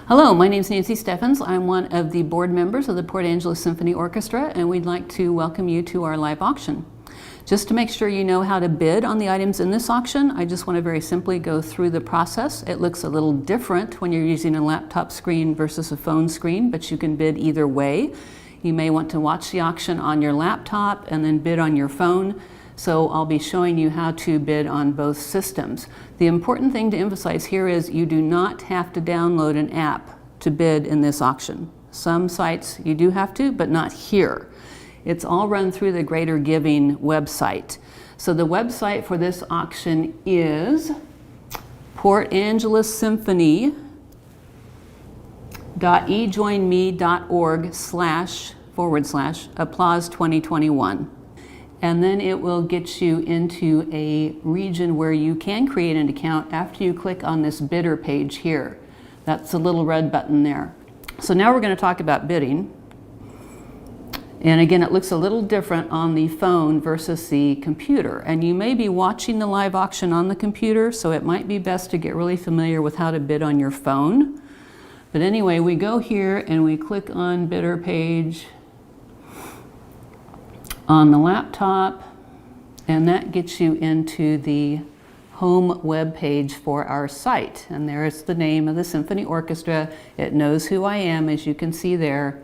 Hello, my name is Nancy Steffens. I'm one of the board members of the Port Angeles Symphony Orchestra, and we'd like to welcome you to our live auction. Just to make sure you know how to bid on the items in this auction, I just want to very simply go through the process. It looks a little different when you're using a laptop screen versus a phone screen, but you can bid either way. You may want to watch the auction on your laptop and then bid on your phone. So I'll be showing you how to bid on both systems. The important thing to emphasize here is you do not have to download an app to bid in this auction. Some sites you do have to, but not here. It's all run through the Greater Giving website. So the website for this auction is portangelessymphony.ejoinme.org//applause2021. And then it will get you into a region where you can create an account after you click on this bidder page here. That's the little red button there. So now we're going to talk about bidding. And again, it looks a little different on the phone versus the computer. And you may be watching the live auction on the computer, so it might be best to get really familiar with how to bid on your phone. But anyway, we go here and we click on bidder page on the laptop, and that gets you into the home web page for our site. And there's the name of the Symphony Orchestra. It knows who I am, as you can see there.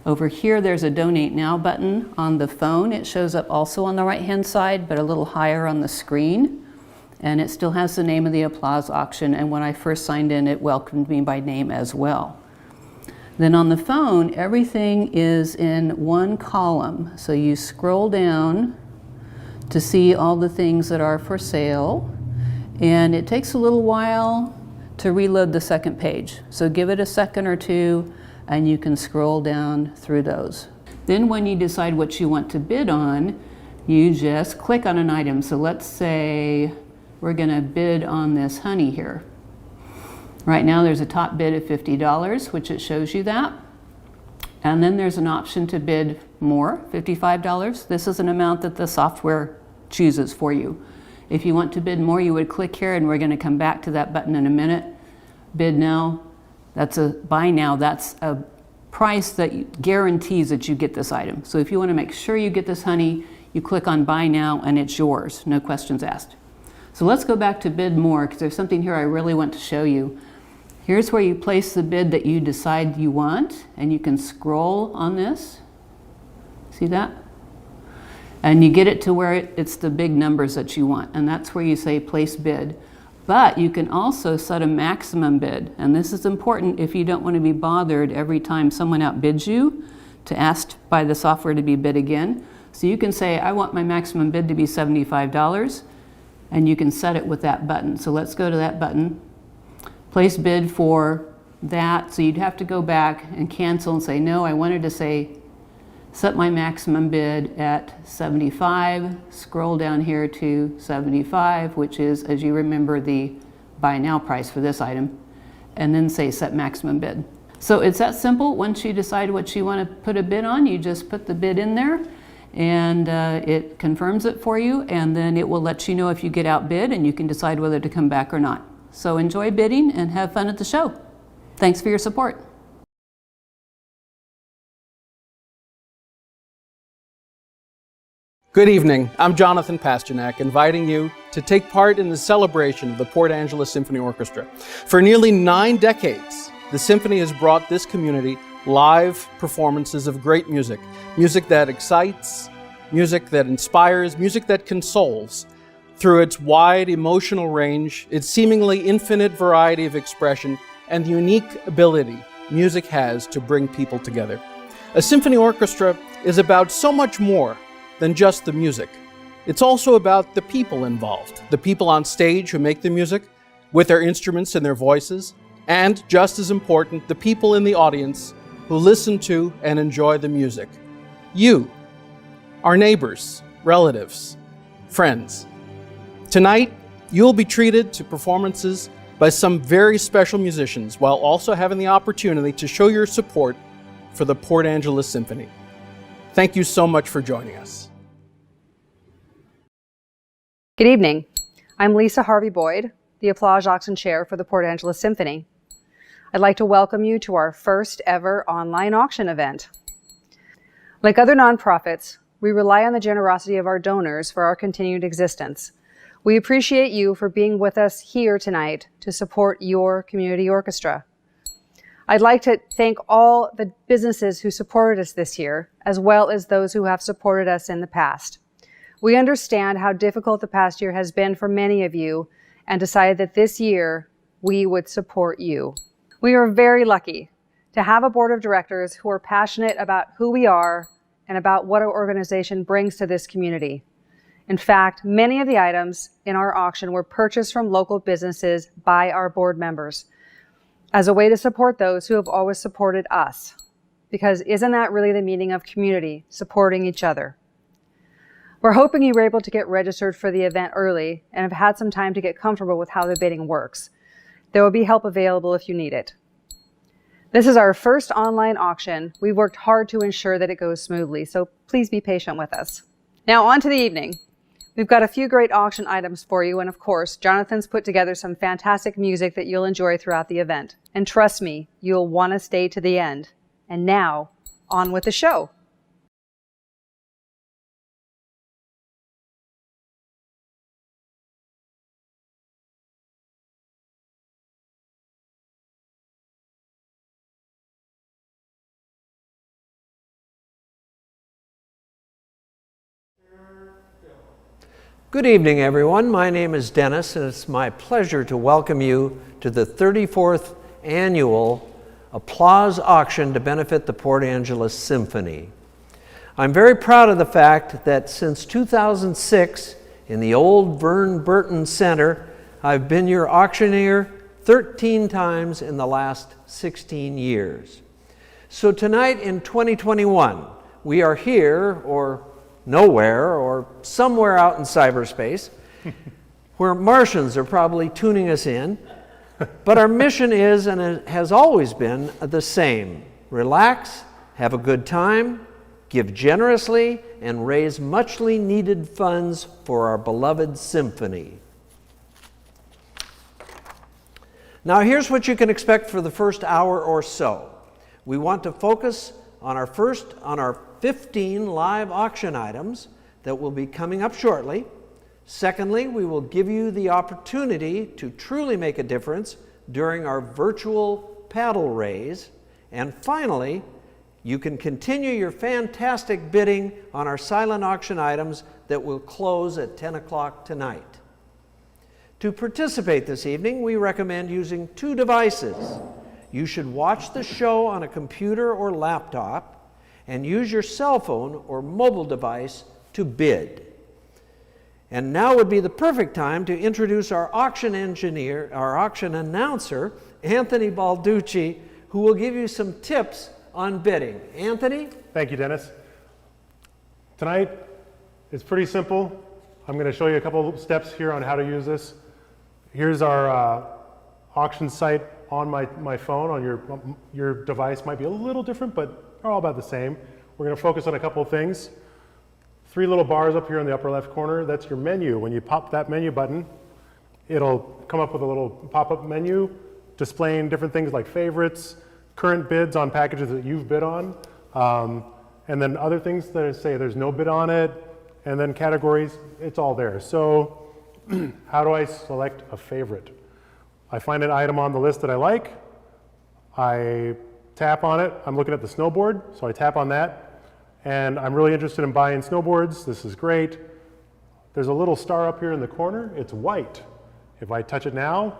Over here, there's a Donate Now button on the phone. It shows up also on the right-hand side, but a little higher on the screen. And it still has the name of the applause auction. And when I first signed in, it welcomed me by name as well. Then on the phone, everything is in one column. So you scroll down to see all the things that are for sale. And it takes a little while to reload the second page. So give it a second or two and you can scroll down through those. Then when you decide what you want to bid on, you just click on an item. So let's say we're gonna bid on this honey here. Right now there's a top bid of $50, which it shows you that. And then there's an option to bid more, $55. This is an amount that the software chooses for you. If you want to bid more, you would click here, and we're going to come back to that button in a minute. Bid now, that's a buy now, that's a price that guarantees that you get this item. So if you want to make sure you get this honey, you click on buy now and it's yours, no questions asked. So let's go back to bid more, because there's something here I really want to show you. Here's where you place the bid that you decide you want, and you can scroll on this. See that? And you get it to where it's the big numbers that you want, and that's where you say place bid. But you can also set a maximum bid, and this is important if you don't want to be bothered every time someone outbids you to ask by the software to be bid again. So you can say, I want my maximum bid to be $75, and you can set it with that button. So let's go to that button. Place bid for that. So you'd have to go back and cancel and say, no, I wanted to say, set my maximum bid at 75. Scroll down here to 75, which is, as you remember, the buy now price for this item. And then say set maximum bid. So it's that simple. Once you decide what you want to put a bid on, you just put the bid in there, and it confirms it for you, and then it will let you know if you get outbid, and you can decide whether to come back or not. So enjoy bidding and have fun at the show. Thanks for your support. Good evening. I'm Jonathan Pasternak, inviting you to take part in the celebration of the Port Angeles Symphony Orchestra. For nearly 9 decades, the Symphony has brought this community live performances of great music. Music that excites, music that inspires, music that consoles. Through its wide emotional range, its seemingly infinite variety of expression, and the unique ability music has to bring people together. A symphony orchestra is about so much more than just the music. It's also about the people involved, the people on stage who make the music with their instruments and their voices, and just as important, the people in the audience who listen to and enjoy the music. You, our neighbors, relatives, friends. Tonight, you'll be treated to performances by some very special musicians, while also having the opportunity to show your support for the Port Angeles Symphony. Thank you so much for joining us. Good evening. I'm Lisa Harvey Boyd, the Applause Auction Chair for the Port Angeles Symphony. I'd like to welcome you to our first ever online auction event. Like other nonprofits, we rely on the generosity of our donors for our continued existence. We appreciate you for being with us here tonight to support your community orchestra. I'd like to thank all the businesses who supported us this year, as well as those who have supported us in the past. We understand how difficult the past year has been for many of you and decided that this year we would support you. We are very lucky to have a board of directors who are passionate about who we are and about what our organization brings to this community. In fact, many of the items in our auction were purchased from local businesses by our board members as a way to support those who have always supported us. Because isn't that really the meaning of community, supporting each other? We're hoping you were able to get registered for the event early and have had some time to get comfortable with how the bidding works. There will be help available if you need it. This is our first online auction. We've worked hard to ensure that it goes smoothly, so please be patient with us. Now on to the evening. We've got a few great auction items for you, and of course, Jonathan's put together some fantastic music that you'll enjoy throughout the event. And trust me, you'll want to stay to the end. And now, on with the show. Good evening, everyone. My name is Dennis, and it's my pleasure to welcome you to the 34th annual Applause Auction to benefit the Port Angeles Symphony. I'm very proud of the fact that since 2006, in the old Vern Burton Center, I've been your auctioneer 13 times in the last 16 years. So tonight in 2021, we are here, or nowhere, or somewhere out in cyberspace, where Martians are probably tuning us in. But our mission is, and it has always been, the same. Relax, have a good time, give generously, and raise muchly needed funds for our beloved symphony. Now here's what you can expect for the first hour or so. We want to focus on our 15 live auction items that will be coming up shortly. Secondly, we will give you the opportunity to truly make a difference during our virtual paddle raise. And finally, you can continue your fantastic bidding on our silent auction items that will close at 10 o'clock tonight. To participate this evening, we recommend using 2 devices. You should watch the show on a computer or laptop and use your cell phone or mobile device to bid. And now would be the perfect time to introduce our auction engineer, our auction announcer, Anthony Balducci, who will give you some tips on bidding. Anthony? Thank you, Dennis. Tonight, it's pretty simple. I'm going to show you a couple of steps here on how to use this. Here's our auction site on my phone. On your device might be a little different, but they're all about the same. We're going to focus on a couple of things. 3 little bars up here in the upper left corner, that's your menu. When you pop that menu button, it'll come up with a little pop-up menu displaying different things like favorites, current bids on packages that you've bid on, and then other things that say there's no bid on it, and then categories, it's all there. So how do I select a favorite? I find an item on the list that I like, I tap on it. I'm looking at the snowboard, so I tap on that, and I'm really interested in buying snowboards. This is great. There's a little star up here in the corner. It's white. If I touch it now,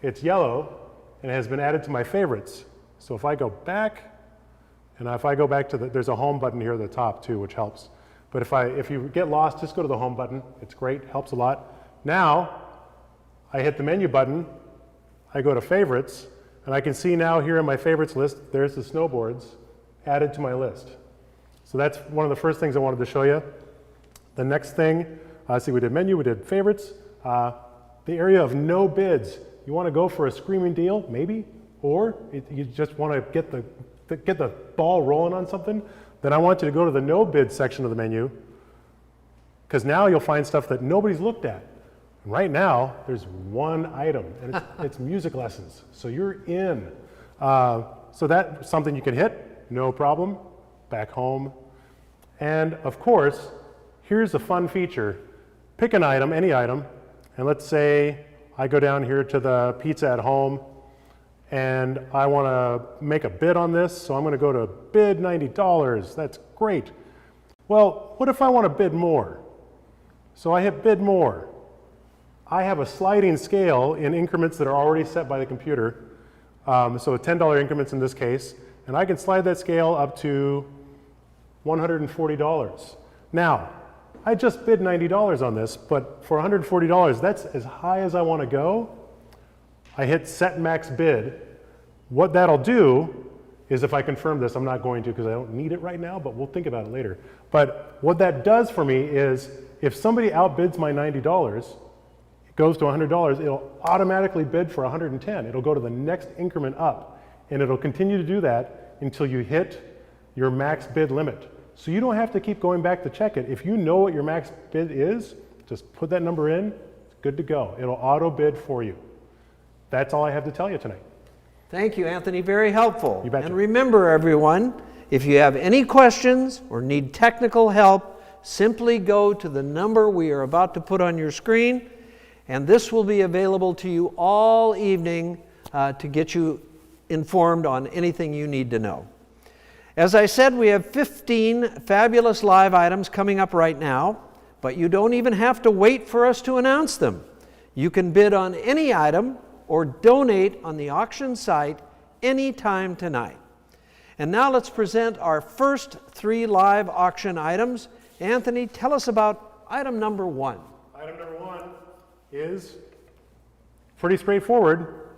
it's yellow, and it has been added to my favorites. So if I go back, and if I go back to there's a home button here at the top too, which helps. But if you get lost, just go to the home button. It's great, helps a lot. Now, I hit the menu button, I go to favorites, and I can see now here in my favorites list, there's the snowboards added to my list. So that's one of the first things I wanted to show you. The next thing, see, we did menu, we did favorites. The area of no bids. You want to go for a screaming deal, maybe, or you just want to get the ball rolling on something, then I want you to go to the no bid section of the menu, because now you'll find stuff that nobody's looked at. And right now, there's one item, and it's music lessons. So you're in. So that's something you can hit, no problem, back home. And of course, here's a fun feature. Pick an item, any item, and let's say I go down here to the pizza at home and I want to make a bid on this, so I'm going to go to bid $90. That's great. Well, what if I want to bid more? So I hit bid more. I have a sliding scale in increments that are already set by the computer, so $10 increments in this case, and I can slide that scale up to $140. Now, I just bid $90 on this, but for $140, that's as high as I want to go. I hit set max bid. What that'll do is, if I confirm this, I'm not going to because I don't need it right now, but we'll think about it later. But what that does for me is, if somebody outbids my $90, it goes to $100, it'll automatically bid for $110. It'll go to the next increment up, and it'll continue to do that until you hit your max bid limit. So you don't have to keep going back to check it. If you know what your max bid is, just put that number in, it's good to go. It'll auto bid for you. That's all I have to tell you tonight. Thank you, Anthony. Very helpful. You betcha. And remember, everyone, if you have any questions or need technical help, simply go to the number we are about to put on your screen, and this will be available to you all evening to get you informed on anything you need to know. As I said, we have 15 fabulous live items coming up right now, but you don't even have to wait for us to announce them. You can bid on any item or donate on the auction site anytime tonight. And now let's present our first 3 live auction items. Anthony, tell us about item number 1. Item number 1 is pretty straightforward.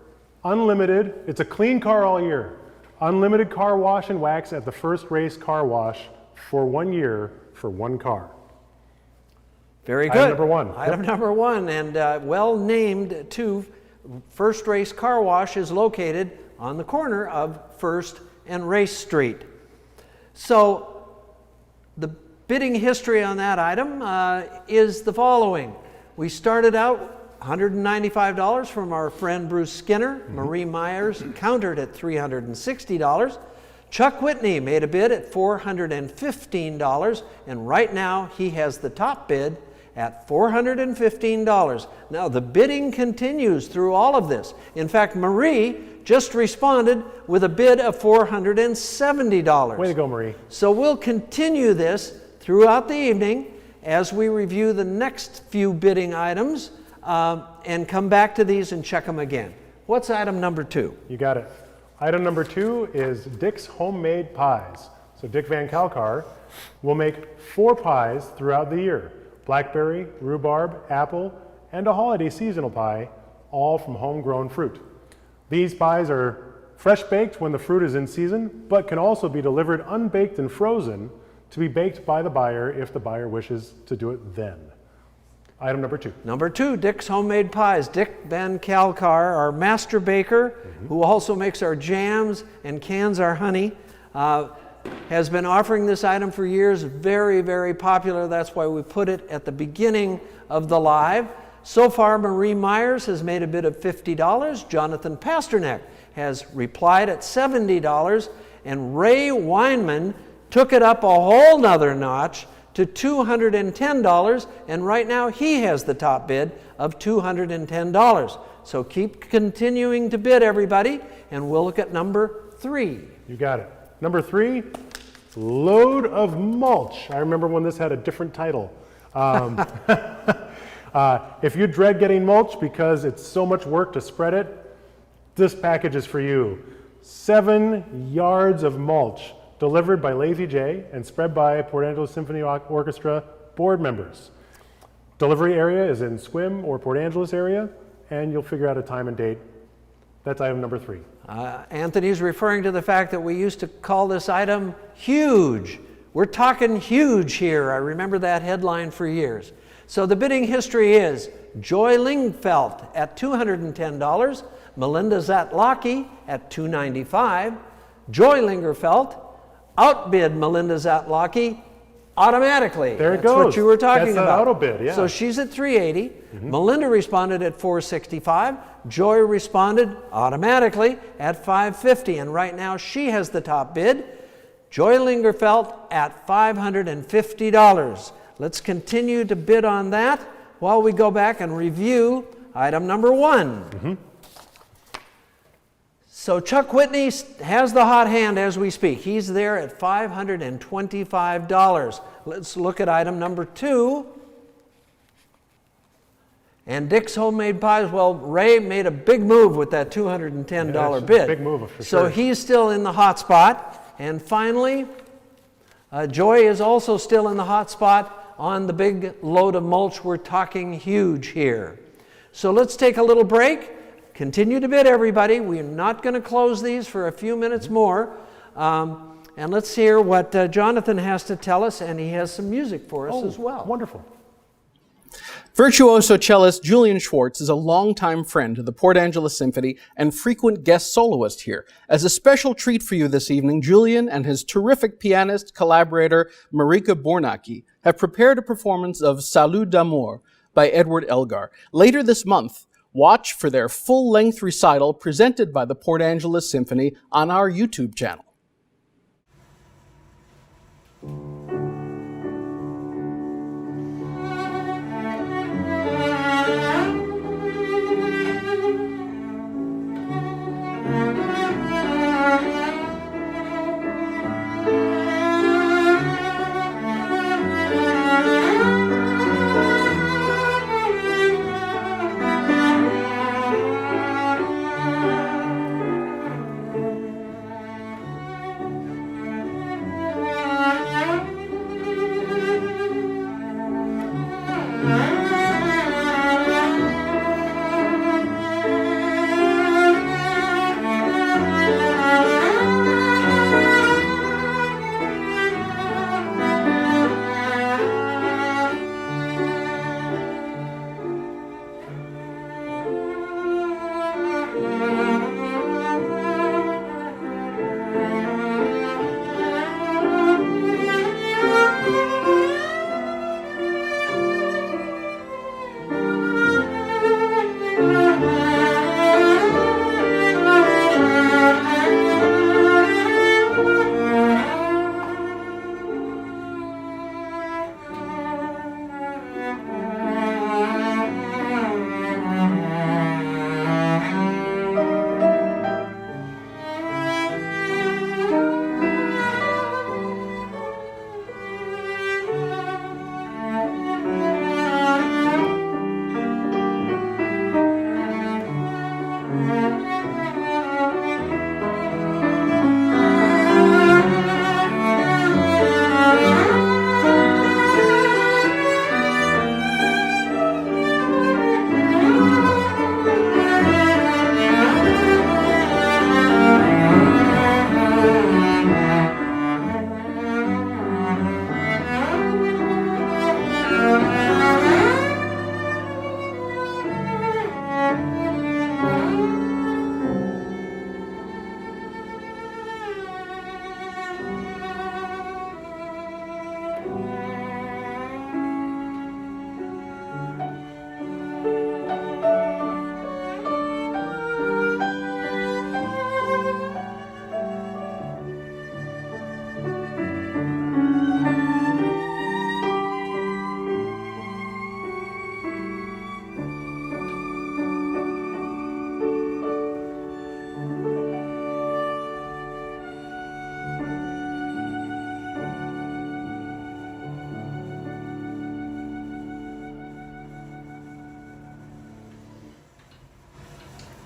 Unlimited, it's a clean car all year. Unlimited car wash and wax at the First Race Car Wash for 1 year for 1 car. Very good. Item number 1. Item number 1, and well named too. First Race Car Wash is located on the corner of First and Race Street. So the bidding history on that item is the following. We started out $195 from our friend Bruce Skinner. Marie Myers countered at $360. Chuck Whitney made a bid at $415, and right now he has the top bid at $415. Now the bidding continues through all of this. In fact, Marie just responded with a bid of $470. Way to go, Marie. So we'll continue this throughout the evening as we review the next few bidding items and come back to these and check them again. What's item number 2? You got it. Item number 2 is Dick's Homemade Pies. So Dick Van Kalkar will make 4 pies throughout the year. Blackberry, rhubarb, apple, and a holiday seasonal pie, all from homegrown fruit. These pies are fresh baked when the fruit is in season, but can also be delivered unbaked and frozen to be baked by the buyer if the buyer wishes to do it then. Item number 2. Number 2, Dick's Homemade Pies. Dick Van Kalkar, our master baker, who also makes our jams and cans our honey, has been offering this item for years. Very, very popular. That's why we put it at the beginning of the live. So far, Marie Myers has made a bid of $50. Jonathan Pasternak has replied at $70. And Ray Weinman took it up a whole nother notch to $210. And right now, he has the top bid of $210. So keep continuing to bid, everybody. And we'll look at number 3. You got it. Number 3, Load of Mulch. I remember when this had a different title. If you dread getting mulch because it's so much work to spread it, this package is for you. 7 yards of mulch delivered by Lazy J and spread by Port Angeles Symphony Orchestra board members. Delivery area is in Sequim or Port Angeles area, and you'll figure out a time and date. That's item number 3. Anthony's referring to the fact that we used to call this item huge. We're talking huge here. I remember that headline for years. So the bidding history is Joy Lingfelt at $210, Melinda Zatlocki at $295, Joy Lingerfelt outbid Melinda Zatlocki automatically. There it That's goes. what you were talking That's an about. auto bid, yeah. So she's at 380. Melinda responded at 465. Joy responded automatically at 550. And right now she has the top bid. Joy Lingerfelt at $550. Let's continue to bid on that while we go back and review item number 1. So Chuck Whitney has the hot hand as we speak. He's there at $525. Let's look at item number 2. And Dick's Homemade Pies, well, Ray made a big move with that $210 bid. Big move for so sure. he's still in the hot spot. And finally, Joy is also still in the hot spot on the big load of mulch. We're talking huge here. So let's take a little break. Continue to bid, everybody. We're not going to close these for a few minutes more. And let's hear what Jonathan has to tell us, and he has some music for us as well. Wonderful. Virtuoso cellist Julian Schwartz is a longtime friend of the Port Angeles Symphony and frequent guest soloist here. As a special treat for you this evening, Julian and his terrific pianist collaborator Marika Bornacki have prepared a performance of Salut d'amour by Edward Elgar. Later this month, watch for their full-length recital presented by the Port Angeles Symphony on our YouTube channel.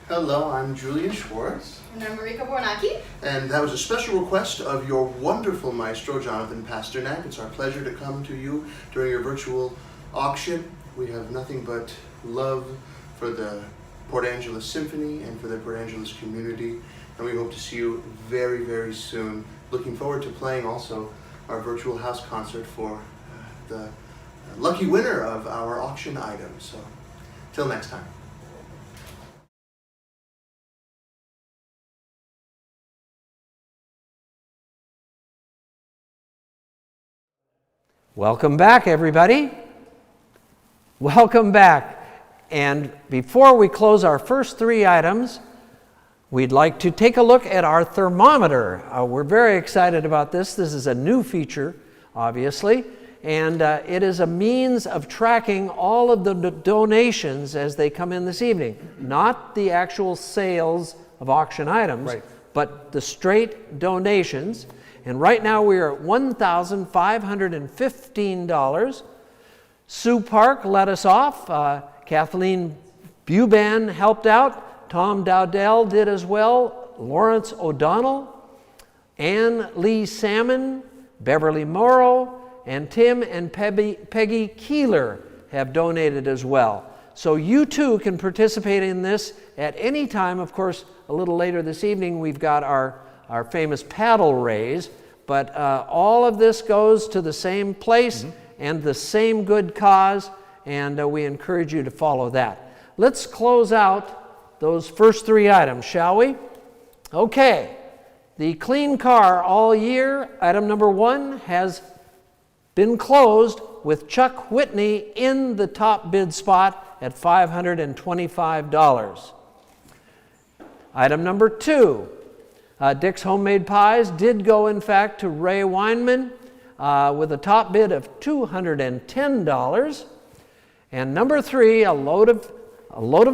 Hello, I'm Julian Schwartz. And I'm Marika Bornacki. And that was a special request of your wonderful maestro, Jonathan Pasternak. It's our pleasure to come to you during your virtual auction. We have nothing but love for the Port Angeles Symphony and for the Port Angeles community. And we hope to see you very, very soon. Looking forward to playing also our virtual house concert for the lucky winner of our auction item. So, till next time. Welcome back, everybody. Welcome back. And before we close our first three items, we'd like to take a look at our thermometer. We're very excited about this. This is a new feature, obviously, and it is a means of tracking all of the donations as they come in this evening. Not the actual sales of auction items, Right. but the straight donations. And right now we are at $1,515. Sue Park let us off. Kathleen Buban helped out. Tom Dowdell did as well. Lawrence O'Donnell, Ann Lee Salmon, Beverly Morrow, and Tim and Peggy Keeler have donated as well. So you too can participate in this at any time. Of course, a little later this evening we've got our famous paddle raise, but all of this goes to the same place and the same good cause, and we encourage you to follow that. Let's close out those first three items, shall we? Okay, the clean car all year, item number 1, has been closed with Chuck Whitney in the top bid spot at $525. Item number 2, Dick's Homemade Pies did go, in fact, to Ray Weinman with a top bid of $210. And number 3, a load of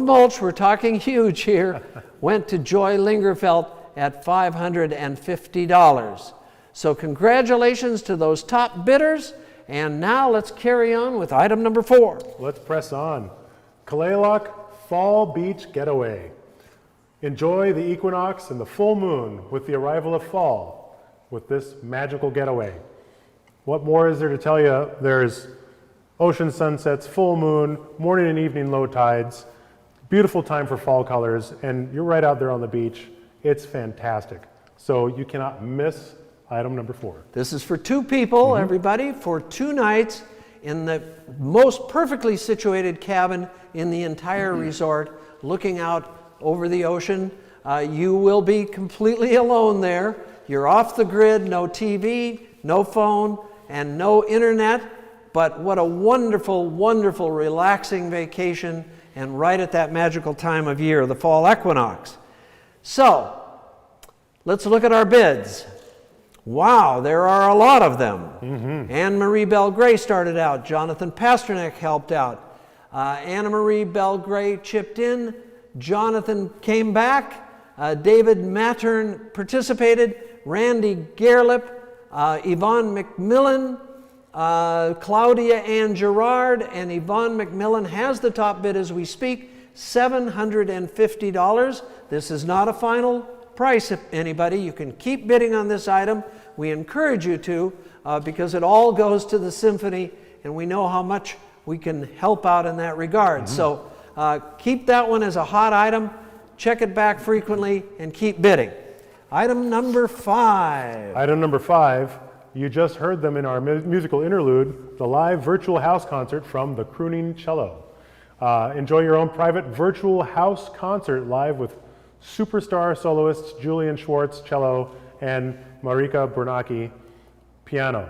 mulch, we're talking huge here, went to Joy Lingerfelt at $550. So congratulations to those top bidders. And now let's carry on with item number 4. Let's press on. Kalaloch Fall Beach Getaway. Enjoy the equinox and the full moon with the arrival of fall with this magical getaway. What more is there to tell you? There's ocean sunsets, full moon, morning and evening low tides, beautiful time for fall colors, and you're right out there on the beach. It's fantastic. So you cannot miss item number 4. This is for 2 people, everybody, for 2 nights in the most perfectly situated cabin in the entire resort, looking out over the ocean. You will be completely alone there. You're off the grid, no TV, no phone, and no internet. But what a wonderful, wonderful, relaxing vacation, and right at that magical time of year, the fall equinox. So, let's look at our bids. Wow, there are a lot of them. Anne Marie Belgray started out. Jonathan Pasternak helped out. Anna Marie Belgray chipped in. Jonathan came back. David Mattern participated. Randy Gerlip, Yvonne McMillan, Claudia Ann Gerard, and Yvonne McMillan has the top bid as we speak, $750. This is not a final price, if anybody. You can keep bidding on this item. We encourage you to, because it all goes to the Symphony, and we know how much we can help out in that regard. So keep that one as a hot item, check it back frequently, and keep bidding. Item number 5. Item number 5, you just heard them in our musical interlude, the live virtual house concert from the Crooning Cello. Enjoy your own private virtual house concert live with superstar soloists Julian Schwartz, cello, and Marika Bernacki, piano.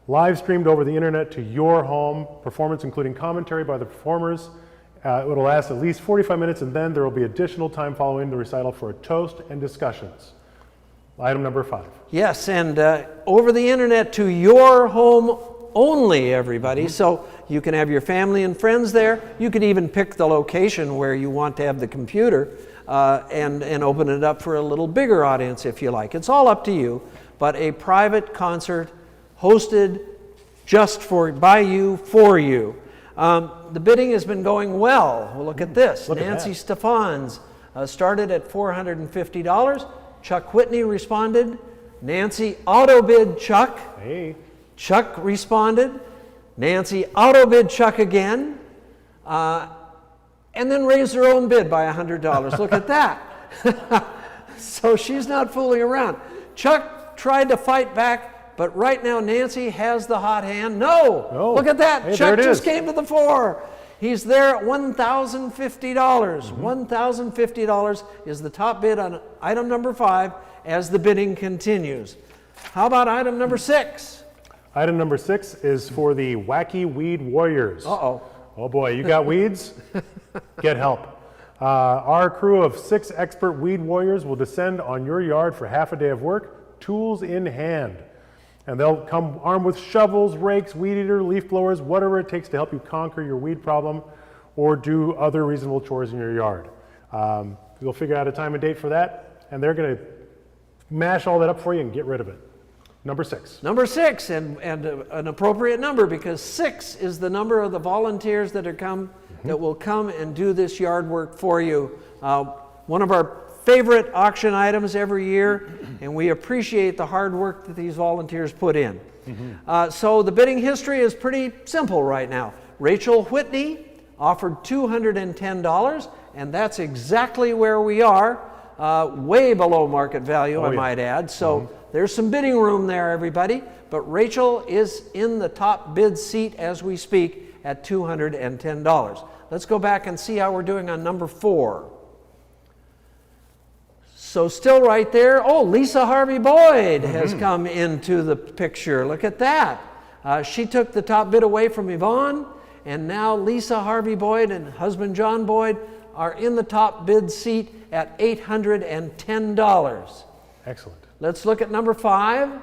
Live streamed over the internet to your home, performance including commentary by the performers. It will last at least 45 minutes, and then there will be additional time following the recital for a toast and discussions. Item number 5. Yes, and over the internet to your home only, everybody. So you can have your family and friends there. You could even pick the location where you want to have the computer and open it up for a little bigger audience if you like. It's all up to you, but a private concert hosted just by you, for you. The bidding has been going well. Well, look at this. Look at Nancy that. Stephans started at $450. Chuck Whitney responded. Nancy auto-bid Chuck. Hey. Chuck responded. Nancy auto-bid Chuck again. And then raised her own bid by $100. Look at that. So she's not fooling around. Chuck tried to fight back, but right now Nancy has the hot hand. No! Look at that. Hey, Chuck there it just is. came to the fore. He's there at $1,050. $1,050 is the top bid on item number 5 as the bidding continues. How about item number 6? Item number 6 is for the Wacky Weed Warriors. Uh-oh. Oh boy, you got weeds? Get help. Our crew of 6 expert weed warriors will descend on your yard for half a day of work, tools in hand. And they'll come armed with shovels, rakes, weed eater, leaf blowers, whatever it takes to help you conquer your weed problem or do other reasonable chores in your yard. We'll figure out a time and date for that, and they're going to mash all that up for you and get rid of it. Number 6. Number 6, and an appropriate number, because 6 is the number of the volunteers that will come and do this yard work for you. One of our favorite auction items every year, and we appreciate the hard work that these volunteers put in. So the bidding history is pretty simple right now. Rachel Whitney offered $210, and that's exactly where we are, way below market value, I might add. So there's some bidding room there, everybody, but Rachel is in the top bid seat as we speak at $210. Let's go back and see how we're doing on number 4. So still right there, oh, Lisa Harvey Boyd has come into the picture. Look at that. She took the top bid away from Yvonne, and now Lisa Harvey Boyd and husband John Boyd are in the top bid seat at $810. Excellent. Let's look at number 5.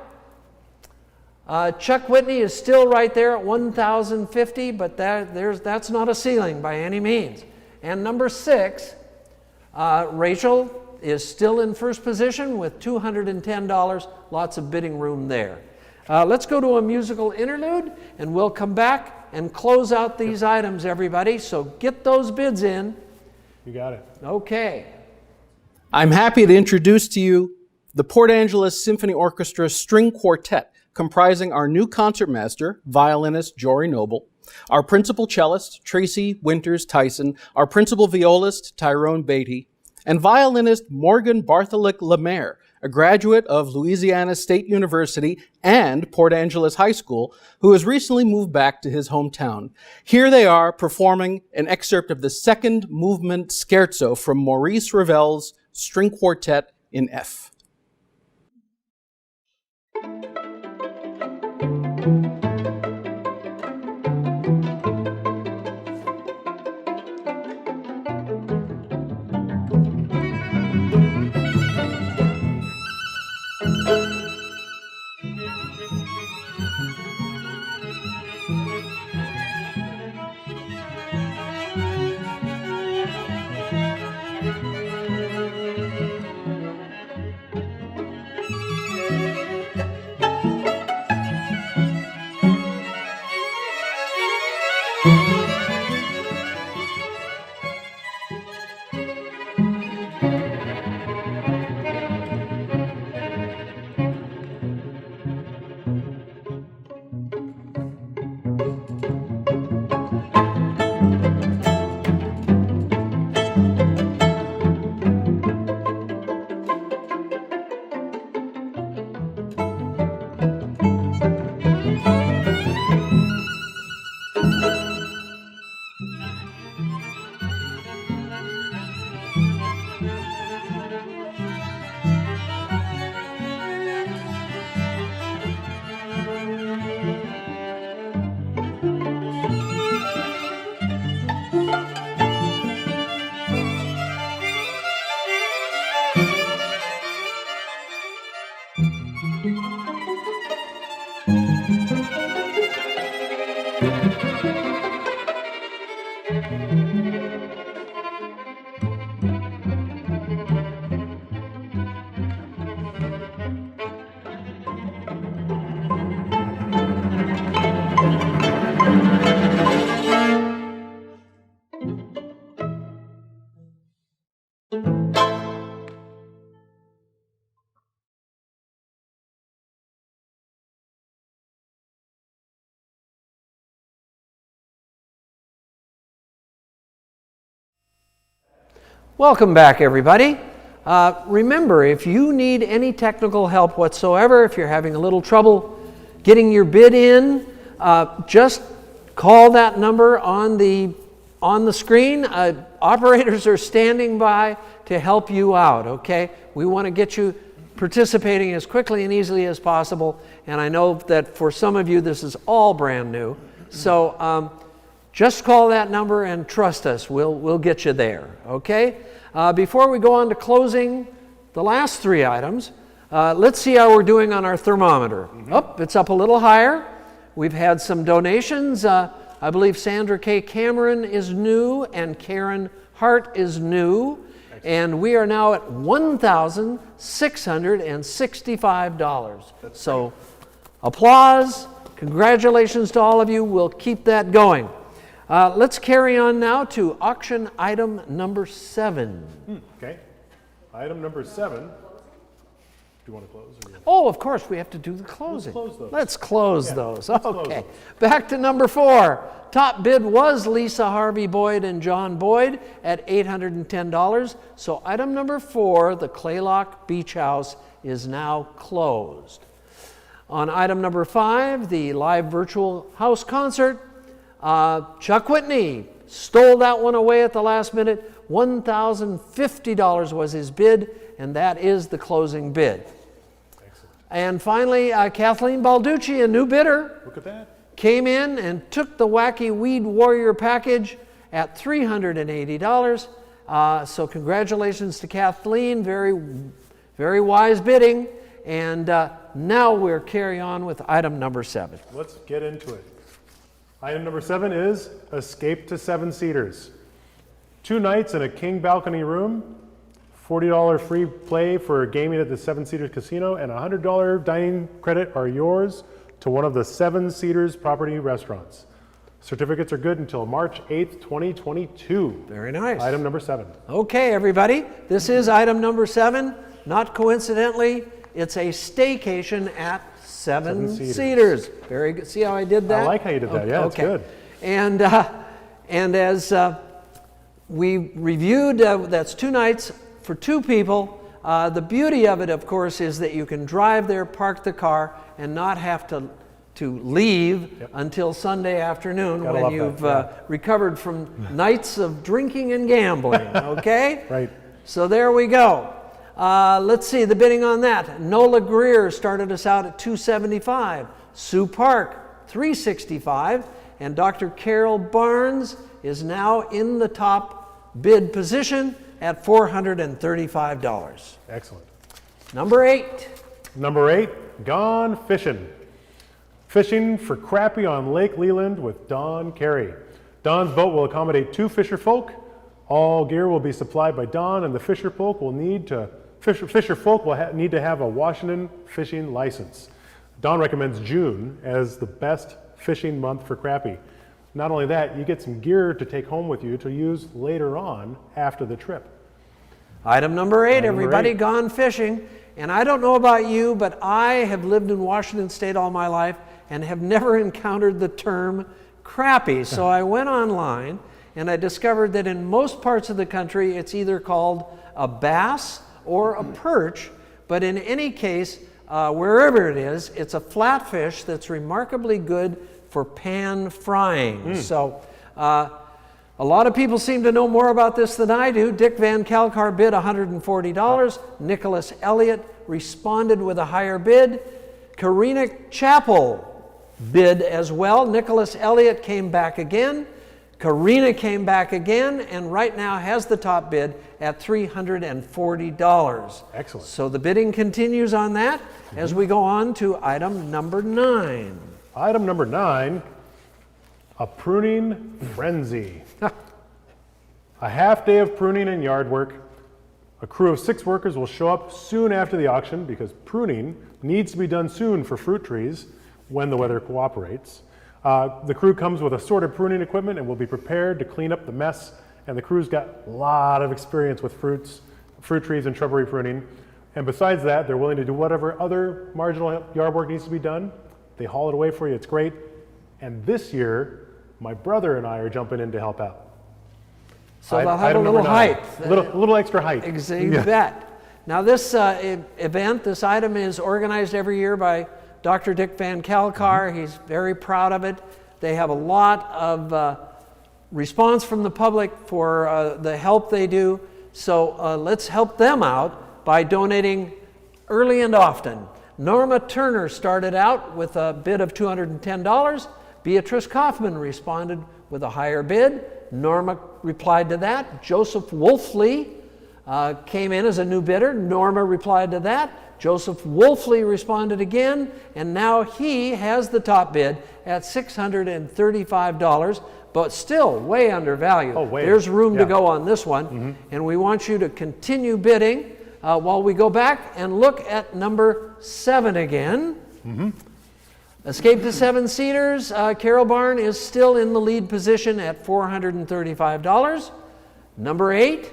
Chuck Whitney is still right there at $1,050, but that's not a ceiling by any means. And number 6, Rachel is still in first position with $210, lots of bidding room there. Let's go to a musical interlude, and we'll come back and close out these items, everybody. So get those bids in. You got it. Okay. I'm happy to introduce to you the Port Angeles Symphony Orchestra String Quartet, comprising our new concertmaster, violinist Jory Noble, our principal cellist, Tracy Winters Tyson, our principal violist, Tyrone Beatty, and violinist Morgan Bartholic Lemaire, a graduate of Louisiana State University and Port Angeles High School, who has recently moved back to his hometown. Here they are performing an excerpt of the second movement scherzo from Maurice Ravel's String Quartet in F. Welcome back, everybody. Remember, if you need any technical help whatsoever, if you're having a little trouble getting your bid in, just call that number on the screen. Operators are standing by to help you out, okay? We want to get you participating as quickly and easily as possible. And I know that for some of you, this is all brand new. So just call that number and trust us. We'll get you there, okay? Before we go on to closing the last 3 items, let's see how we're doing on our thermometer. It's up a little higher. We've had some donations. I believe Sandra K. Cameron is new and Karen Hart is new. And we are now at $1,665. So applause, congratulations to all of you. We'll keep that going. Let's carry on now to auction item number 7. Okay. Item number 7. Do you want to close? Oh, of course, we have to do the closing. Let's close those. Let's close those. Okay. Back to number 4. Top bid was Lisa Harvey Boyd and John Boyd at $810. So item number 4, the Claylock Beach House, is now closed. On item number 5, the live virtual house concert, Chuck Whitney stole that one away at the last minute. $1,050 was his bid, and that is the closing bid. Excellent. And finally, Kathleen Balducci, a new bidder, Look at that. came in and took the Wacky Weed Warrior package at $380. So congratulations to Kathleen, very, very wise bidding. And now we'll carry on with item number 7. Let's get into it. Item number 7 is Escape to 7-Seaters. 2 nights in a king balcony room, $40 free play for gaming at the 7-Seaters Casino, and a $100 dining credit are yours to one of the 7-Seaters property restaurants. Certificates are good until March 8th, 2022. Very nice. Item number 7. Okay, everybody, this is item number 7. Not coincidentally, it's a staycation at 7-Seaters. Very good. See how I did that? I like how you did that. Yeah, it's good. And as we reviewed, that's 2 nights for 2 people. The beauty of it, of course, is that you can drive there, park the car, and not have to leave until Sunday afternoon when you've recovered from nights of drinking and gambling, okay? Right. So there we go. Let's see the bidding on that. Nola Greer started us out at $275. Sue Park, $365. And Dr. Carol Barnes is now in the top bid position at $435. Excellent. Number 8. Number 8, Gone Fishing. Fishing for crappie on Lake Leland with Don Carey. Don's boat will accommodate 2 fisher folk. All gear will be supplied by Don, and the fisher folk will need to need to have a Washington fishing license. Don recommends June as the best fishing month for crappie. Not only that, you get some gear to take home with you to use later on after the trip. Item number 8, everybody, Gone Fishing. And I don't know about you, but I have lived in Washington State all my life and have never encountered the term crappie. So I went online and I discovered that in most parts of the country it's either called a bass or a perch, but in any case, wherever it is, it's a flatfish that's remarkably good for pan frying. So a lot of people seem to know more about this than I do. Dick Van Kalkar bid $140. Nicholas Elliott responded with a higher bid. Karina Chappell bid as well. Nicholas Elliott came back again. Karina came back again and right now has the top bid at $340. Excellent. So the bidding continues on that as we go on to item number 9. Item number 9, a pruning frenzy. A half day of pruning and yard work. A crew of 6 workers will show up soon after the auction because pruning needs to be done soon for fruit trees when the weather cooperates. The crew comes with assorted pruning equipment and will be prepared to clean up the mess. And the crew's got a lot of experience with fruit trees and shrubbery pruning. And besides that, they're willing to do whatever other marginal yard work needs to be done. They haul it away for you. It's great. And this year, my brother and I are jumping in to help out. So they'll have a little height. A little extra height. You bet. Now this event, this item is organized every year by Dr. Dick Van Kalkar. He's very proud of it. They have a lot of response from the public for the help they do. So let's help them out by donating early and often. Norma Turner started out with a bid of $210. Beatrice Kaufman responded with a higher bid. Norma replied to that. Joseph Wolfley came in as a new bidder. Norma replied to that. Joseph Wolfley responded again, and now he has the top bid at $635, but still way undervalued. Oh, way. There's room to Yeah. go on this one, and we want you to continue bidding while we go back and look at number 7 again. Escape to 7-seaters, Carol Barn is still in the lead position at $435. Number 8,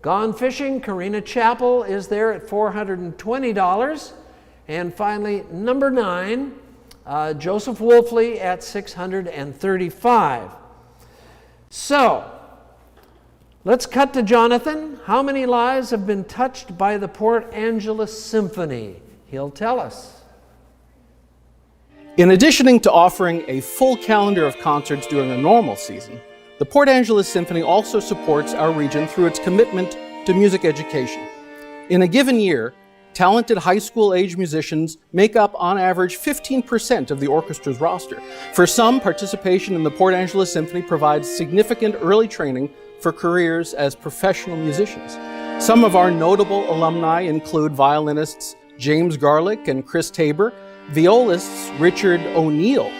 Gone Fishing, Karina Chappell is there at $420. And finally, number 9, Joseph Wolfley at $635. So, let's cut to Jonathan. How many lives have been touched by the Port Angeles Symphony? He'll tell us. In addition to offering a full calendar of concerts during a normal season, the Port Angeles Symphony also supports our region through its commitment to music education. In a given year, talented high school age musicians make up on average 15% of the orchestra's roster. For some, participation in the Port Angeles Symphony provides significant early training for careers as professional musicians. Some of our notable alumni include violinists James Garlick and Chris Tabor, violists Richard O'Neill,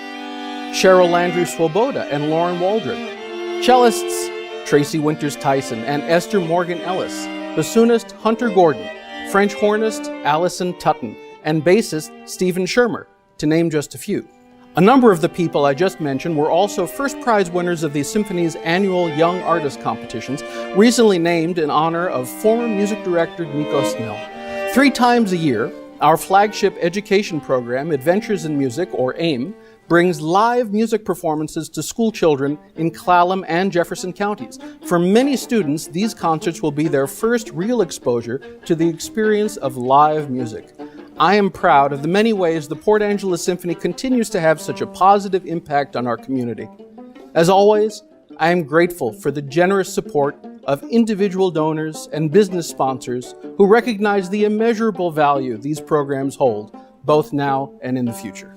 Cheryl Landry Swoboda and Lauren Waldron, cellists Tracy Winters Tyson and Esther Morgan Ellis, bassoonist Hunter Gordon, French hornist Allison Tutton, and bassist Stephen Shermer, to name just a few. A number of the people I just mentioned were also first prize winners of the Symphony's annual Young Artist competitions, recently named in honor of former music director Nico Snell. 3 times a year, our flagship education program, Adventures in Music, or AIM, brings live music performances to school children in Clallam and Jefferson counties. For many students, these concerts will be their first real exposure to the experience of live music. I am proud of the many ways the Port Angeles Symphony continues to have such a positive impact on our community. As always, I am grateful for the generous support of individual donors and business sponsors who recognize the immeasurable value these programs hold, both now and in the future.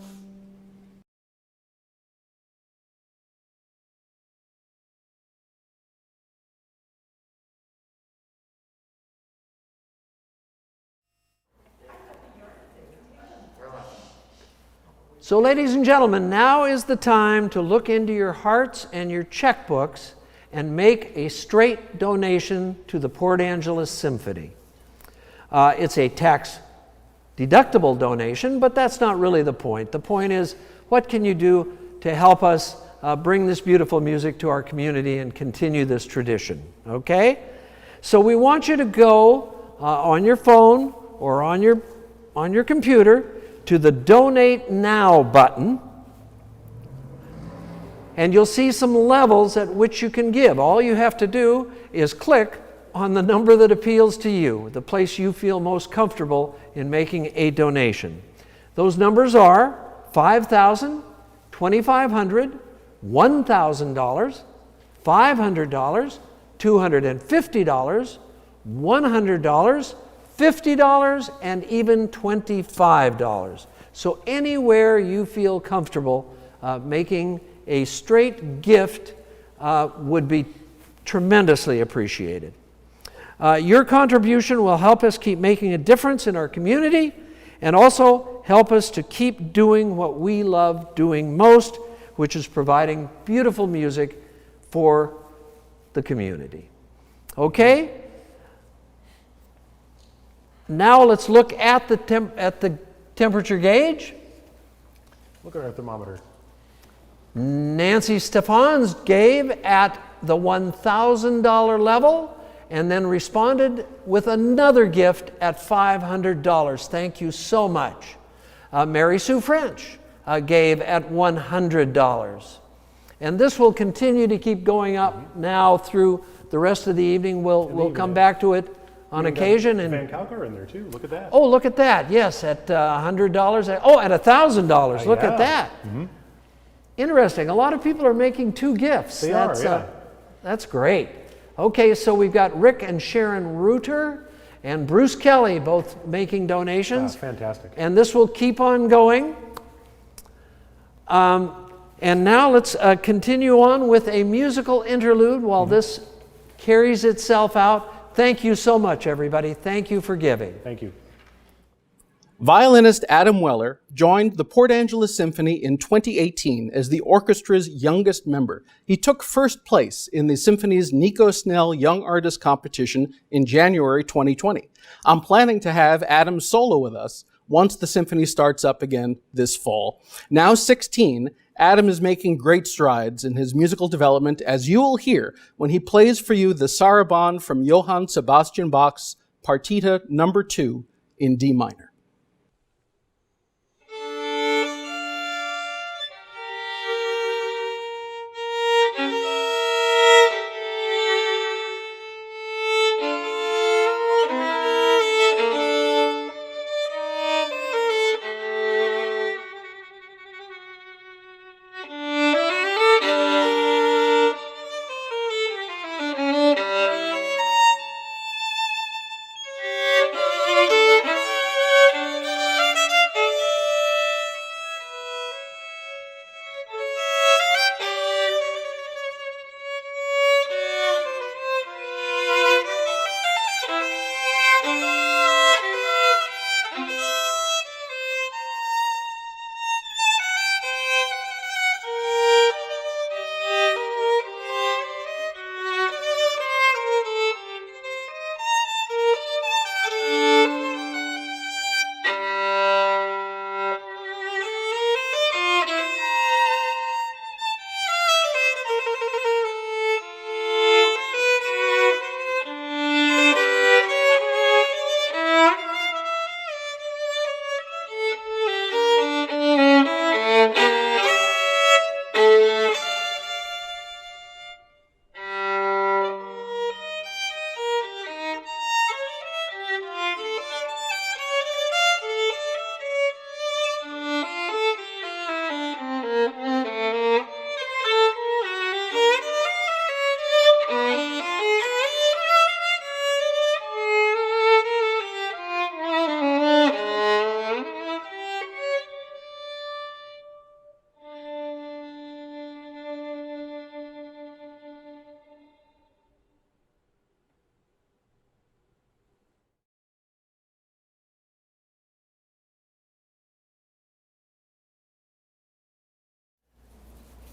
So, ladies and gentlemen, now is the time to look into your hearts and your checkbooks and make a straight donation to the Port Angeles Symphony. It's a tax-deductible donation, but that's not really the point. The point is, what can you do to help us bring this beautiful music to our community and continue this tradition, okay? So we want you to go on your phone or on your computer to the Donate Now button, and you'll see some levels at which you can give. All you have to do is click on the number that appeals to you, the place you feel most comfortable in making a donation. Those numbers are $5,000, $2,500, $1,000, $500, $250, $100, $50, and even $25. So anywhere you feel comfortable making a straight gift would be tremendously appreciated. Your contribution will help us keep making a difference in our community and also help us to keep doing what we love doing most, which is providing beautiful music for the community. Okay? Now let's look at the temperature gauge. Look at our thermometer. Nancy Stephans gave at the $1,000 level and then responded with another gift at $500. Thank you so much. Mary Sue French gave at $100. And this will continue to keep going up now through the rest of the evening. We'll come back to it on occasion. And Van Kalker in there too. Look at that. oh, look at that. Yes, at $100. Oh, at $1,000. Look at that. Mm-hmm. Interesting. A lot of people are making 2 gifts. That's great. Okay, so we've got Rick and Sharon Reuter, and Bruce Kelly, both making donations. Fantastic. And this will keep on going. And now let's continue on with a musical interlude while this carries itself out. Thank you so much, everybody. Thank you for giving. Thank you. Violinist Adam Weller joined the Port Angeles Symphony in 2018 as the orchestra's youngest member. He took first place in the Symphony's Nico Snell Young Artist Competition in January 2020. I'm planning to have Adam solo with us once the Symphony starts up again this fall. Now 16, Adam is making great strides in his musical development, as you will hear when he plays for you the Sarabande from Johann Sebastian Bach's Partita No. 2 in D minor.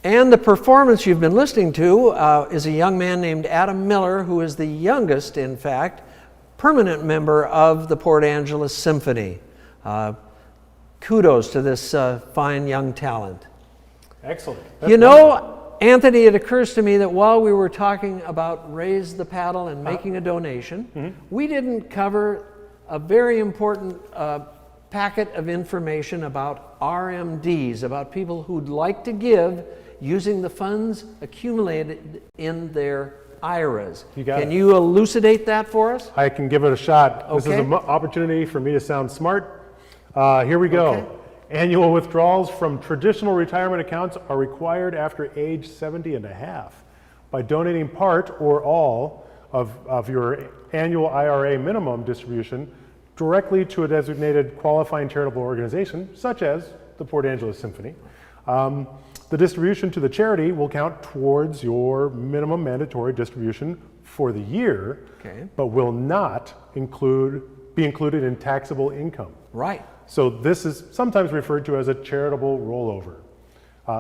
And the performance you've been listening to is a young man named Adam Miller, who is the youngest, in fact, permanent member of the Port Angeles Symphony. Kudos to this fine young talent. Excellent. You know, Anthony, it occurs to me that while we were talking about Raise the Paddle and making a donation, we didn't cover a very important packet of information about RMDs, about people who'd like to give using the funds accumulated in their IRAs. Can you elucidate that for us? I can give it a shot. Okay. This is an opportunity for me to sound smart. Here we go. Okay. Annual withdrawals from traditional retirement accounts are required after age 70 and a half. By donating part or all of your annual IRA minimum distribution directly to a designated qualifying charitable organization, such as the Port Angeles Symphony, the distribution to the charity will count towards your minimum mandatory distribution for the year, but will not be included in taxable income. Right. So this is sometimes referred to as a charitable rollover.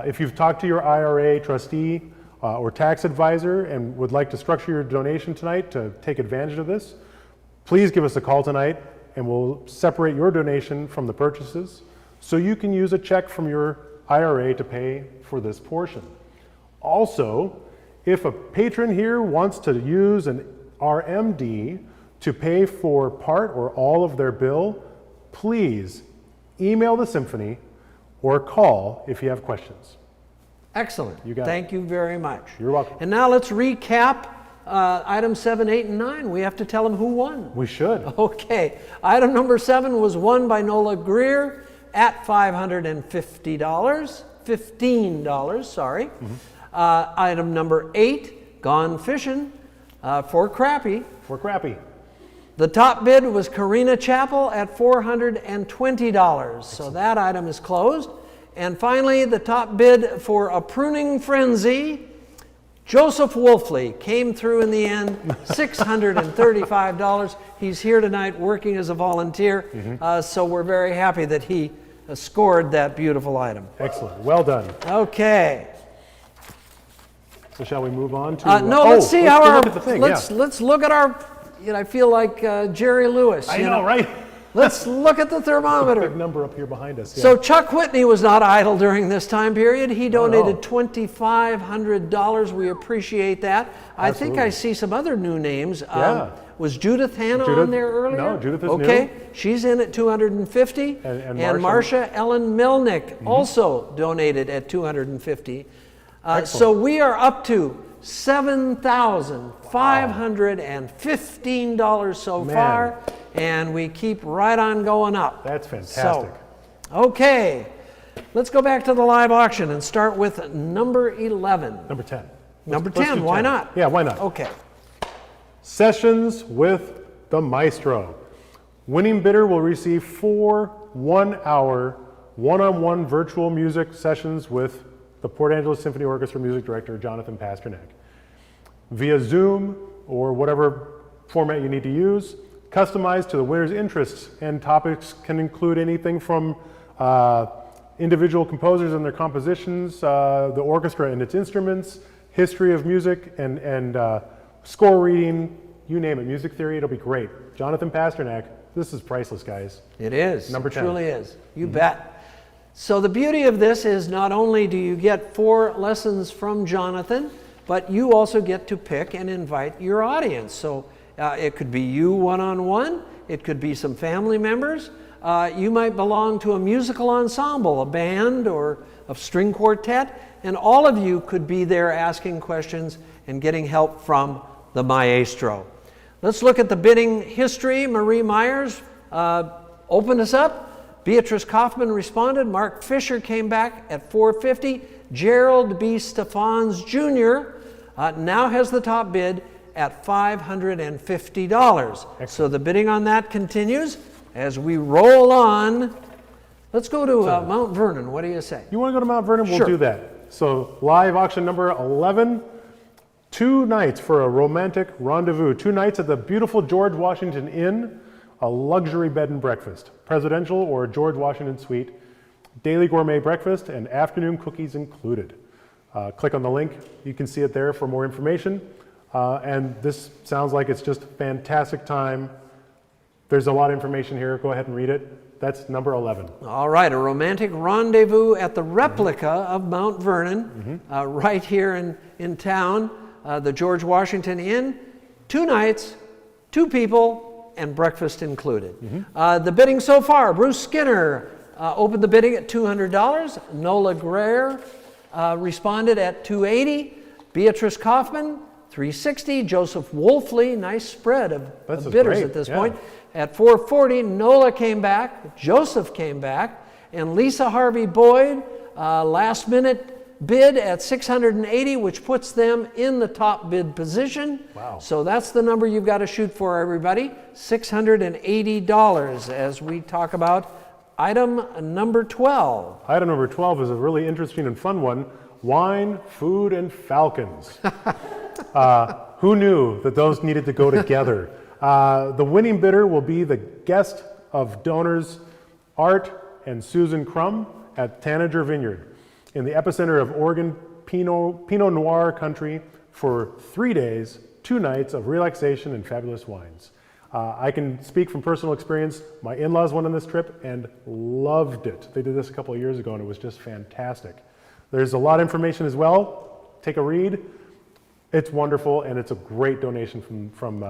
If you've talked to your IRA trustee or tax advisor and would like to structure your donation tonight to take advantage of this, please give us a call tonight and we'll separate your donation from the purchases so you can use a check from your IRA to pay for this portion. Also, if a patron here wants to use an RMD to pay for part or all of their bill, please email the Symphony or call if you have questions. Excellent. You got it. Thank you very much. You're welcome. And now let's recap items 7, 8, and 9. We have to tell them who won. We should. Okay. Item number 7 was won by Nola Greer at $550. $15, sorry. Item number 8, Gone Fishing for Crappie. For Crappie. The top bid was Karina Chappell at $420. So that item is closed. And finally, the top bid for A Pruning Frenzy, Joseph Wolfley, came through in the end, $635. He's here tonight working as a volunteer, so we're very happy that he scored that beautiful item. Excellent. Well done. Okay. So shall we move on to... No, let's see how our... Look at the thing. Let's look at our... You know, I feel like Jerry Lewis. I know, right? Let's look at the thermometer. Big number up here behind us. Yeah. So Chuck Whitney was not idle during this time period. He donated $2,500. We appreciate that. I think I see some other new names. Was Judith Hanna on there earlier? No, Judith is okay. new. She's in at $250. And Marcia Ellen Melnick also donated at $250. So we are up to $7,515 so far. And we keep right on going up. That's fantastic. So, okay, let's go back to the live auction and start with number 11. Number 10. Number 10, why not? Yeah, why not? Okay. Sessions with the Maestro. Winning bidder will receive 4 one-hour, one-on-one virtual music sessions with the Port Angeles Symphony Orchestra music director, Jonathan Pasternak. Via Zoom or whatever format you need to use, customized to the winner's interests, and topics can include anything from individual composers and their compositions, the orchestra and its instruments, history of music, and score reading, you name it, music theory, it'll be great. Jonathan Pasternak, this is priceless, guys. It is. Number 10. It truly is. You bet. So the beauty of this is not only do you get 4 lessons from Jonathan, but you also get to pick and invite your audience. So it could be you one-on-one, it could be some family members, you might belong to a musical ensemble, a band or a string quartet, and all of you could be there asking questions and getting help from the maestro. Let's look at the bidding history. Marie Myers opened us up. Beatrice Kaufman responded. Mark Fisher came back at $450. Gerald B. Stephans Jr. Now has the top bid at $550. So the bidding on that continues as we roll on. Let's go to Mount Vernon. What do you say? You want to go to Mount Vernon? We'll do that. So live auction number 11, 2 nights for a romantic rendezvous. 2 nights at the beautiful George Washington Inn, a luxury bed and breakfast, presidential or George Washington suite, daily gourmet breakfast, and afternoon cookies included. Click on the link. You can see it there for more information. And this sounds like it's just a fantastic time. There's a lot of information here. Go ahead and read it. That's number 11. All right, a romantic rendezvous at the replica of Mount Vernon, right here in town, the George Washington Inn. 2 nights, 2 people, and breakfast included. The bidding so far, Bruce Skinner opened the bidding at $200. Nola Greer responded at $280. Beatrice Kaufman, $360. Joseph Wolfley, nice spread of bidders at this point. At $440, Nola came back, Joseph came back, and Lisa Harvey Boyd, last minute bid at $680, which puts them in the top bid position. Wow. So that's the number you've got to shoot for, everybody, $680 as we talk about item number 12. Item number 12 is a really interesting and fun one. Wine, food, and falcons. Who knew that those needed to go together? The winning bidder will be the guest of donors Art and Susan Crum at Tanager Vineyard in the epicenter of Oregon Pinot Noir country for 3 days, 2 nights of relaxation and fabulous wines. I can speak from personal experience. My in-laws went on this trip and loved it. They did this a couple of years ago and it was just fantastic. There's a lot of information as well. Take a read. It's wonderful and it's a great donation from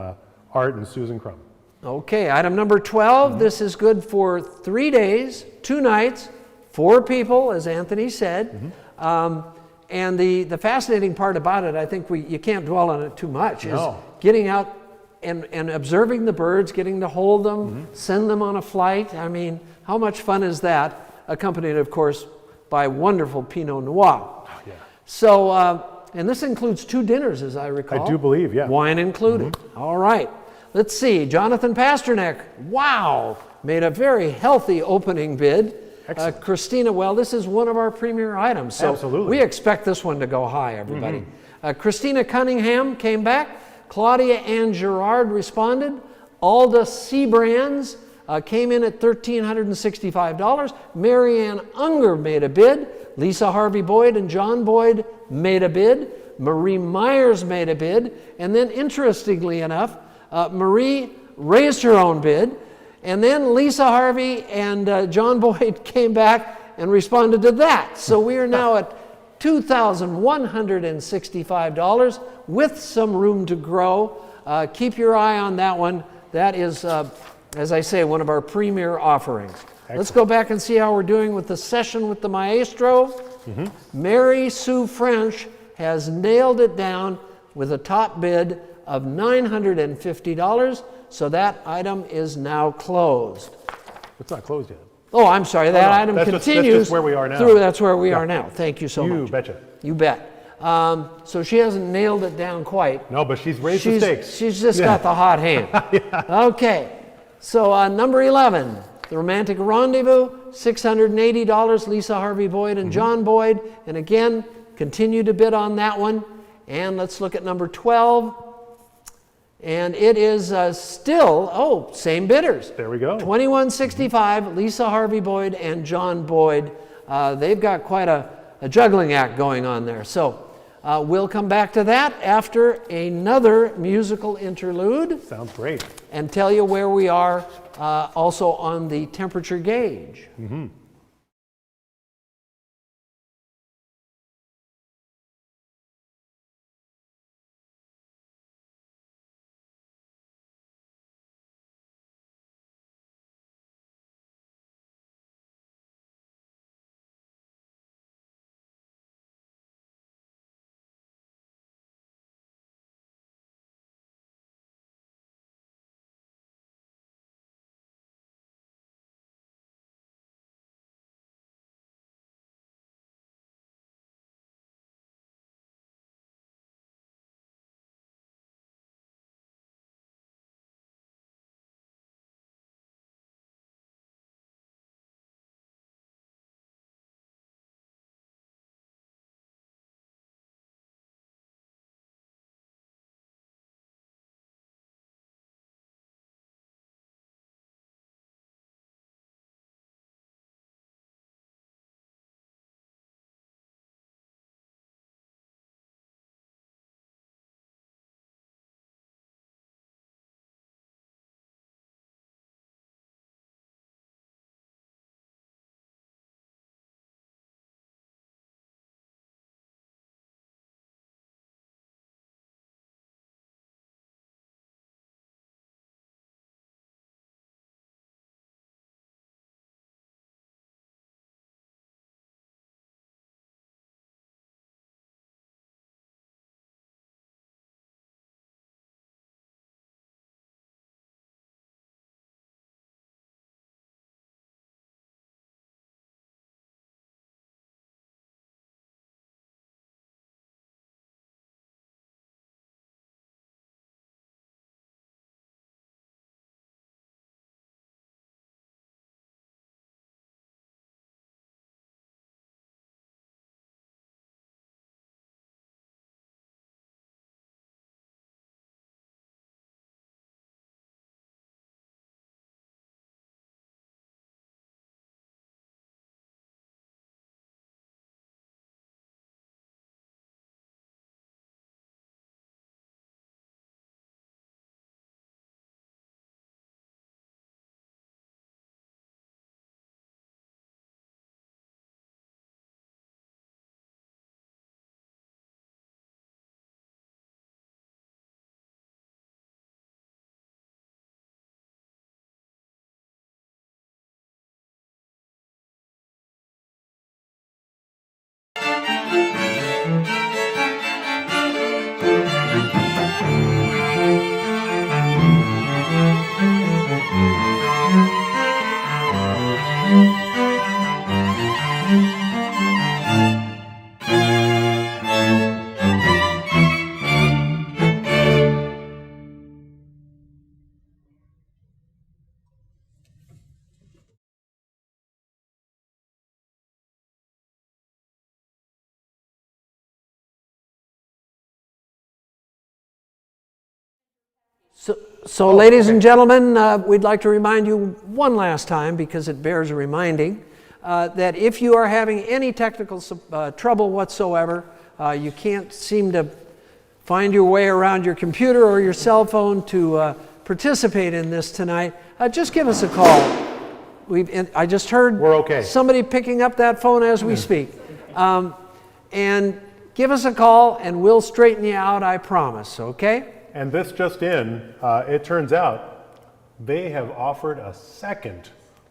Art and Susan Crum. Okay, item number 12. This is good for 3 days, 2 nights, 4 people, as Anthony said. And the fascinating part about it, I think you can't dwell on it too much, is getting out and observing the birds, getting to hold them, send them on a flight. I mean, how much fun is that? Accompanied, of course, by wonderful Pinot Noir. So, and this includes 2 dinners, as I recall. I do believe, yeah. Wine included. All right. let's see, Jonathan Pasternak, wow, made a very healthy opening bid. Christina, well, this is one of our premier items, so Absolutely. we expect this one to go high, everybody. Christina Cunningham came back. Claudia Ann Gerard responded. Alda Seabrands came in at $1,365. Marianne Unger made a bid. Lisa Harvey Boyd and John Boyd made a bid. Marie Myers made a bid. And then, interestingly enough, Marie raised her own bid. And then Lisa Harvey and John Boyd came back and responded to that. So we are now at $2,165 with some room to grow. Keep your eye on that one. That is, as I say, one of our premier offerings. Excellent. Let's go back and see how we're doing with the session with the maestro. Mary Sue French has nailed it down with a top bid of $950. So that item is now closed. It's not closed yet. Oh, I'm sorry. That item continues. That's just where we are now. That's where we are now. Thank you so much. You betcha. You bet. So she hasn't nailed it down quite. No, but she's raised the stakes. She's just got the hot hand. Okay. So number 11, The Romantic Rendezvous, $680. Lisa Harvey Boyd and John Boyd. And again, continue to bid on that one. And let's look at number 12. And it is still, same bidders. There we go. $2,165, Lisa Harvey Boyd and John Boyd. They've got quite a juggling act going on there. So we'll come back to that after another musical interlude. Sounds great. And tell you where we are also on the temperature gauge. So ladies and gentlemen, we'd like to remind you one last time, because it bears reminding, that if you are having any technical trouble whatsoever, you can't seem to find your way around your computer or your cell phone to participate in this tonight, just give us a call. I just heard We're okay. somebody picking up that phone as we speak. And give us a call and we'll straighten you out, I promise, okay? And this just in, it turns out they have offered a second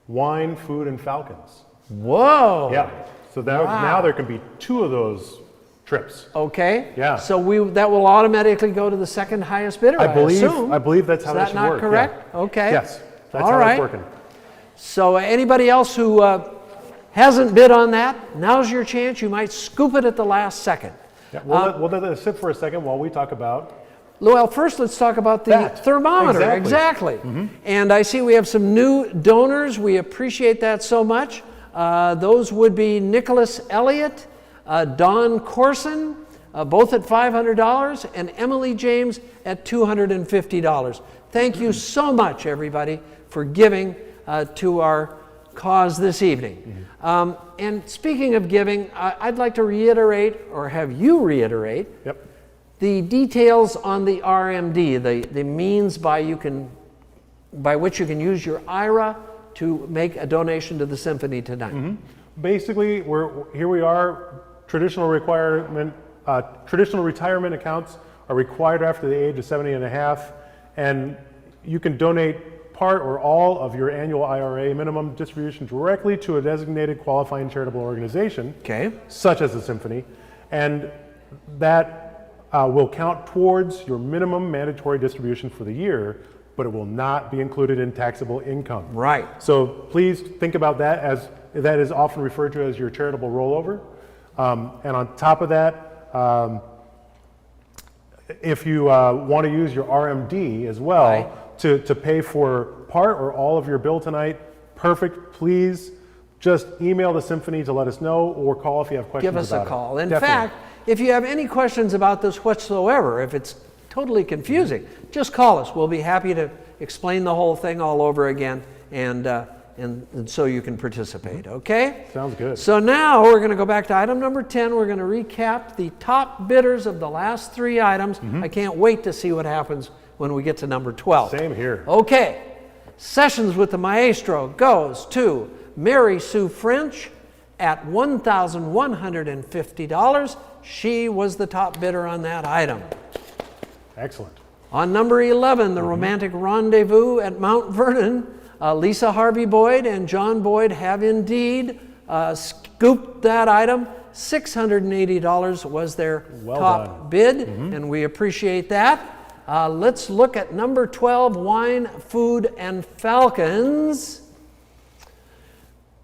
wine, food, and falcons. Whoa! Yeah, so that, now there can be 2 of those trips. Okay. Yeah. So that will automatically go to the second highest bidder, I assume. I believe that's how Is that that should not work. correct? Yeah. Okay. Yes, that's All how right. it's working. So anybody else who hasn't bid on that, now's your chance. You might scoop it at the last second. Yeah, we'll let that sit for a second while we talk about. Well, first let's talk about the That. thermometer. Exactly. And I see we have some new donors. We appreciate that so much. Those would be Nicholas Elliott, Don Corson, both at $500, and Emily James at $250. Thank you so much, everybody, for giving to our cause this evening. And speaking of giving, I'd like to reiterate, or have you reiterate, the details on the RMD, the means by which you can use your IRA to make a donation to the Symphony tonight. Basically, here we are. Traditional retirement accounts are required after the age of 70 and a half, and you can donate part or all of your annual IRA minimum distribution directly to a designated qualifying charitable organization, such as the Symphony, and that will count towards your minimum mandatory distribution for the year, but it will not be included in taxable income. Right. So please think about that, as that is often referred to as your charitable rollover. And on top of that, if you want to use your RMD as well to pay for part or all of your bill tonight, perfect. Please just email the Symphony to let us know, or call if you have questions about it. Give us a call. In Definitely. fact, if you have any questions about this whatsoever, if it's totally confusing, just call us. We'll be happy to explain the whole thing all over again, and so you can participate, okay? Sounds good. So now we're going to go back to item number 10. We're going to recap the top bidders of the last 3 items. I can't wait to see what happens when we get to number 12. Same here. Okay. Sessions with the Maestro goes to Mary Sue French at $1,150. She was the top bidder on that item. Excellent. On number 11, the Romantic Rendezvous at Mount Vernon, Lisa Harvey Boyd and John Boyd have indeed scooped that item. $680 was their top bid, and we appreciate that. Let's look at number 12, Wine, Food, and Falcons.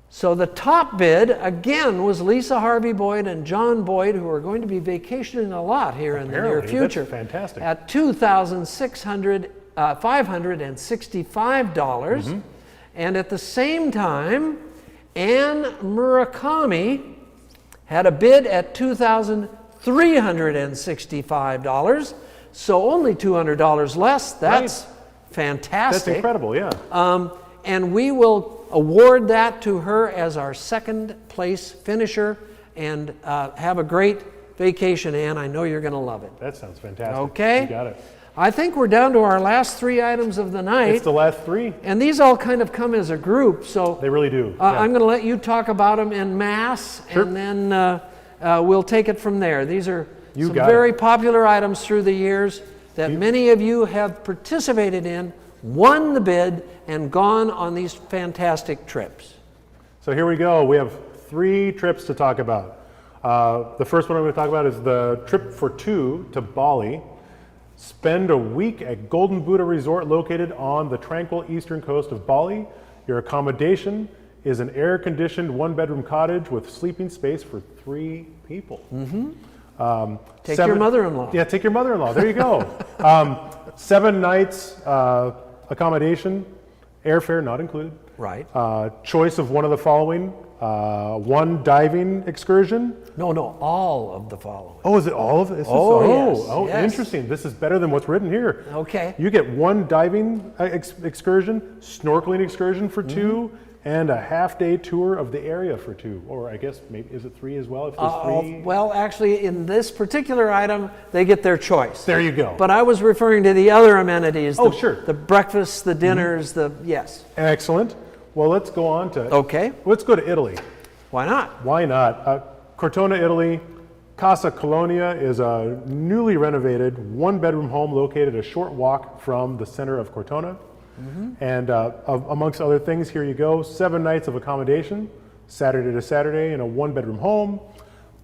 So the top bid, again, was Lisa Harvey Boyd and John Boyd, who are going to be vacationing a lot here in the near future. That's fantastic. At $2,565. And at the same time, Anne Murakami had a bid at $2,365. So only $200 less. That's fantastic. That's incredible, yeah. And we will award that to her as our second place finisher, and have a great vacation, Ann. I know you're going to love it. That sounds fantastic. Okay. You got it. I think we're down to our last 3 items of the night. It's the last 3. And these all kind of come as a group, so They really do. I'm going to let you talk about them en masse, and then we'll take it from there. These are some very popular items through the years that many of you have participated in, won the bid, and gone on these fantastic trips. So here we go. We have 3 trips to talk about. The first one I'm going to talk about is the trip for 2 to Bali. Spend a week at Golden Buddha Resort, located on the tranquil eastern coast of Bali. Your accommodation is an air-conditioned 1-bedroom cottage with sleeping space for 3 people. Take your mother-in-law. Yeah, take your mother-in-law. There you go. 7 nights accommodation, airfare not included. Right. Choice of one of the following: one diving excursion. No, all of the following. Oh, is it all of it? Yes. Interesting. This is better than what's written here. Okay. You get one diving excursion, snorkeling excursion for two, and a half-day tour of the area for two. Or I guess maybe, is it three as well? If there's three? Well, actually, in this particular item, they get their choice. There you go. But I was referring to the other amenities. Oh, sure. The breakfasts, the dinners, yes. Excellent. Well, let's go on to... Okay. Let's go to Italy. Why not? Why not? Cortona, Italy. Casa Colonia is a newly renovated one-bedroom home located a short walk from the center of Cortona. And amongst other things, here you go, 7 nights of accommodation, Saturday to Saturday in a one-bedroom home.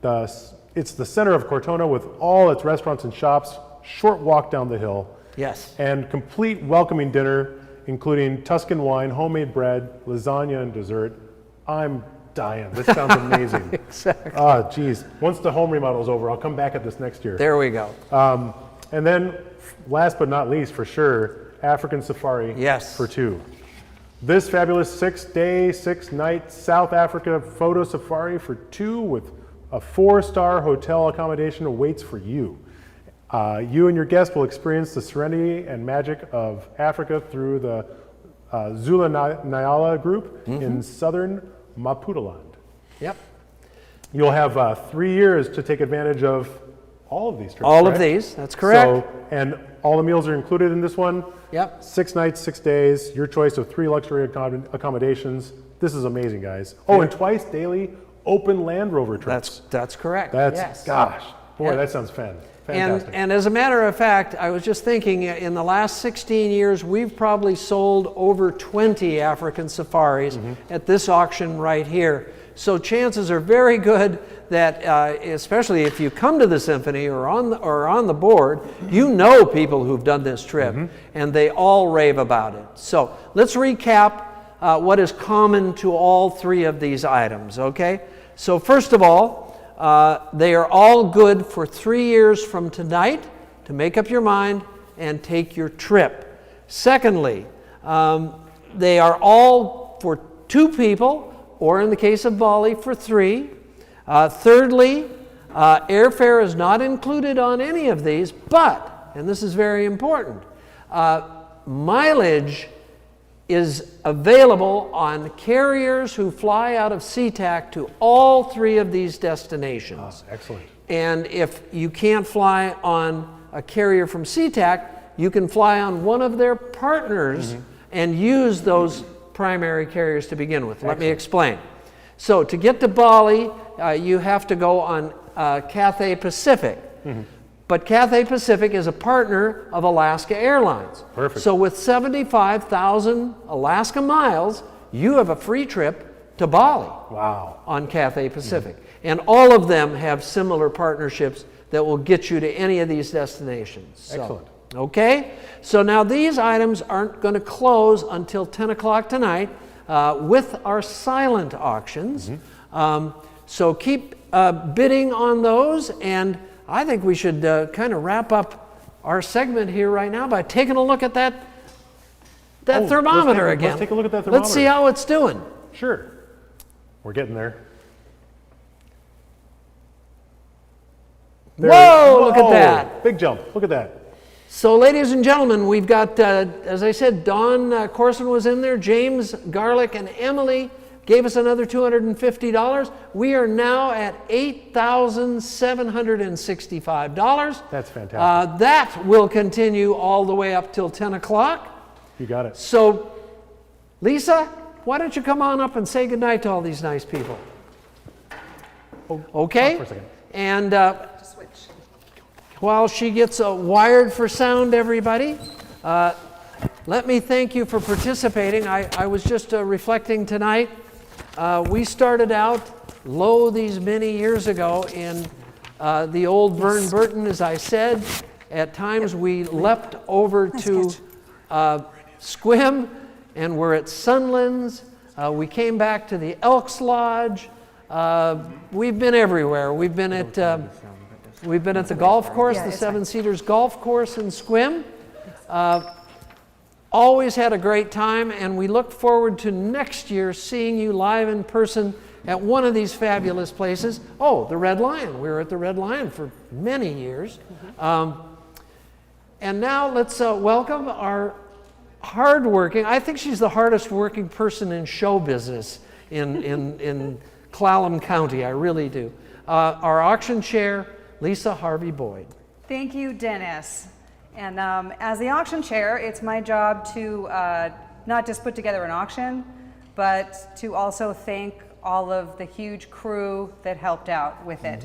It's the center of Cortona with all its restaurants and shops, short walk down the hill. Yes. And complete welcoming dinner, including Tuscan wine, homemade bread, lasagna, and dessert. I'm dying. This sounds amazing. Exactly. Oh, geez. Once the home remodel's over, I'll come back at this next year. There we go. And then, last but not least, for sure, African Safari for two. This fabulous 6-day, 6-night South Africa photo safari for two with a 4-star hotel accommodation awaits for you. You and your guests will experience the serenity and magic of Africa through the Zulu Nyala group in southern Maputoland. Yep. You'll have 3 years to take advantage of all of these trips. All of these, that's correct. So, and all the meals are included in this one. Yep. 6 nights, 6 days, your choice of 3 luxury accommodations. This is amazing, guys. Oh, and twice daily open Land Rover trips. That's correct. That's, gosh, boy, that sounds fantastic. And as a matter of fact, I was just thinking, in the last 16 years, we've probably sold over 20 African safaris at this auction right here. So chances are very good that, especially if you come to the Symphony or on the board, you know people who've done this trip, and they all rave about it. So let's recap what is common to all 3 of these items, okay? So first of all, they are all good for 3 years from tonight to make up your mind and take your trip. Secondly, they are all for 2 people, or in the case of Bali, for 3. Thirdly, airfare is not included on any of these, but, and this is very important, mileage is available on carriers who fly out of SeaTac to all 3 of these destinations. Excellent. And if you can't fly on a carrier from SeaTac, you can fly on one of their partners and use those primary carriers to begin with. Let me explain. So to get to Bali, you have to go on Cathay Pacific. But Cathay Pacific is a partner of Alaska Airlines. Perfect. So with 75,000 Alaska miles, you have a free trip to Bali. Wow. On Cathay Pacific. And all of them have similar partnerships that will get you to any of these destinations. So, excellent. Okay? So now these items aren't going to close until 10 o'clock tonight with our silent auctions. So keep bidding on those, and I think we should kind of wrap up our segment here right now by taking a look at that thermometer again. Let's take a look at that thermometer. Let's see how it's doing. Sure. We're getting there. Whoa, look at that. Big jump. Look at that. So, ladies and gentlemen, we've got, as I said, Don Corson was in there, James Garlick, and Emily gave us another $250. We are now at $8,765. That's fantastic. That will continue all the way up till 10 o'clock. You got it. So, Lisa, why don't you come on up and say goodnight to all these nice people? Okay? For a second. And while she gets wired for sound, everybody, let me thank you for participating. I was just reflecting tonight. We started out these many years ago in the old Vern Burton, as I said. At times we leapt over to Squim, and we're at Sunlands. We came back to the Elks Lodge. We've been everywhere. We've been at the golf course, the Seven Cedars Golf Course in Squim. Always had a great time, and we look forward to next year seeing you live in person at one of these fabulous places. Oh, the Red Lion. We were at the Red Lion for many years. And now let's welcome our hardworking, I think she's the hardest working person in show business in Clallam County, I really do. Our auction chair, Lisa Harvey Boyd. Thank you, Dennis. And as the auction chair, it's my job to not just put together an auction, but to also thank all of the huge crew that helped out with it.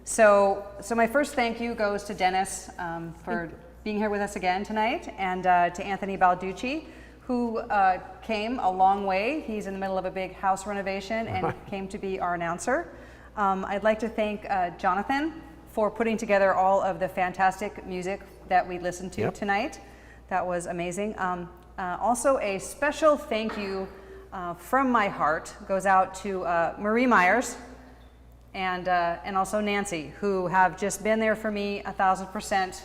So my first thank you goes to Dennis for being here with us again tonight, and to Anthony Balducci, who came a long way. He's in the middle of a big house renovation and came to be our announcer. I'd like to thank Jonathan for putting together all of the fantastic music that we listened to tonight. That was amazing. Also, a special thank you from my heart goes out to Marie Myers and also Nancy, who have just been there for me 1,000%.